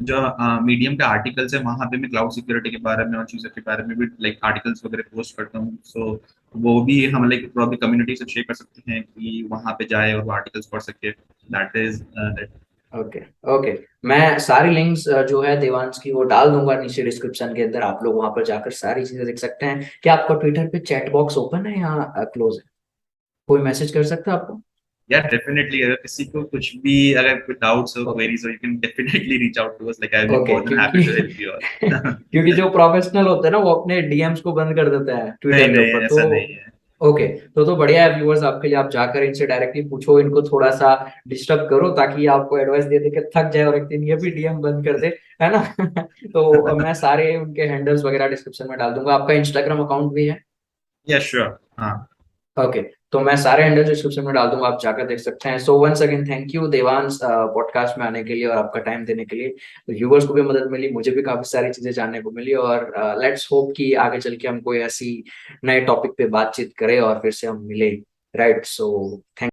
B: जो मीडियम के आर्टिकल्स है वहां पे मैं क्लाउड सिक्योरिटी के बारे में और चीज़ों के बारे में भी लाइक आर्टिकल्स वगैरह पोस्ट करता हूँ। सो वो भी हम लाइक प्रॉब्लम कम्युनिटी से शेयर कर सकते हैं कि वहां पे जाए और वो आर्टिकल्स पढ़ सके। दैट इज
C: ओके, ओके, मैं सारी लिंक्स जो है देवांश की वो डाल दूंगा नीचे डिस्क्रिप्शन के अंदर, आप लोग वहां पर जाकर सारी चीजें देख सकते हैं। क्या आपका ट्विटर पे चैट बॉक्स ओपन है या क्लोज है? कोई मैसेज कर सकता है आपको?
B: या डेफिनेटली अगर किसी को कुछ भी अगर कोई डाउट्स हो
C: ओके,
B: क्वेरीज हो you can definitely reach out to us, like I will be
C: okay,
B: more than happy
C: क्योंकि
B: टू हेल्प यू ऑल।
C: क्योंकि जो प्रोफेशनल होते हैं ना वो अपने डीएम्स को बंद कर देते हैं
B: नहीं
C: ट्विटर के
B: नहीं
C: ऊपर, तो
B: ऐसा नहीं है।
C: ओके, तो बढ़िया है व्यूअर्स आपके लिए, आप जाकर इनसे डायरेक्टली पूछो, इनको थोड़ा सा डिस्टर्ब करो ताकि आपको एडवाइस दे दे के थक जाए और एक दिन ये भी डीएम बंद कर दे, है ना? तो मैं सारे उनके हैंडल्स वगैरह डिस्क्रिप्शन में डाल दूंगा, आपका इंस्टाग्राम अकाउंट भी है?
B: या श्योर हाँ।
C: ओके, तो मैं सारे हैंडल डिस्क्रिप्शन में डाल दूंगा, आप जाकर देख सकते हैं। So once again thank you Devansh podcast में आने के लिए और आपका टाइम देने के लिए। व्यूवर्स को भी मदद मिली, मुझे भी काफी सारी चीजें जानने को मिली, और लेट्स होप कि आगे चल के हम कोई ऐसी नए टॉपिक पे बातचीत करें और फिर से हम मिले। Right, so thank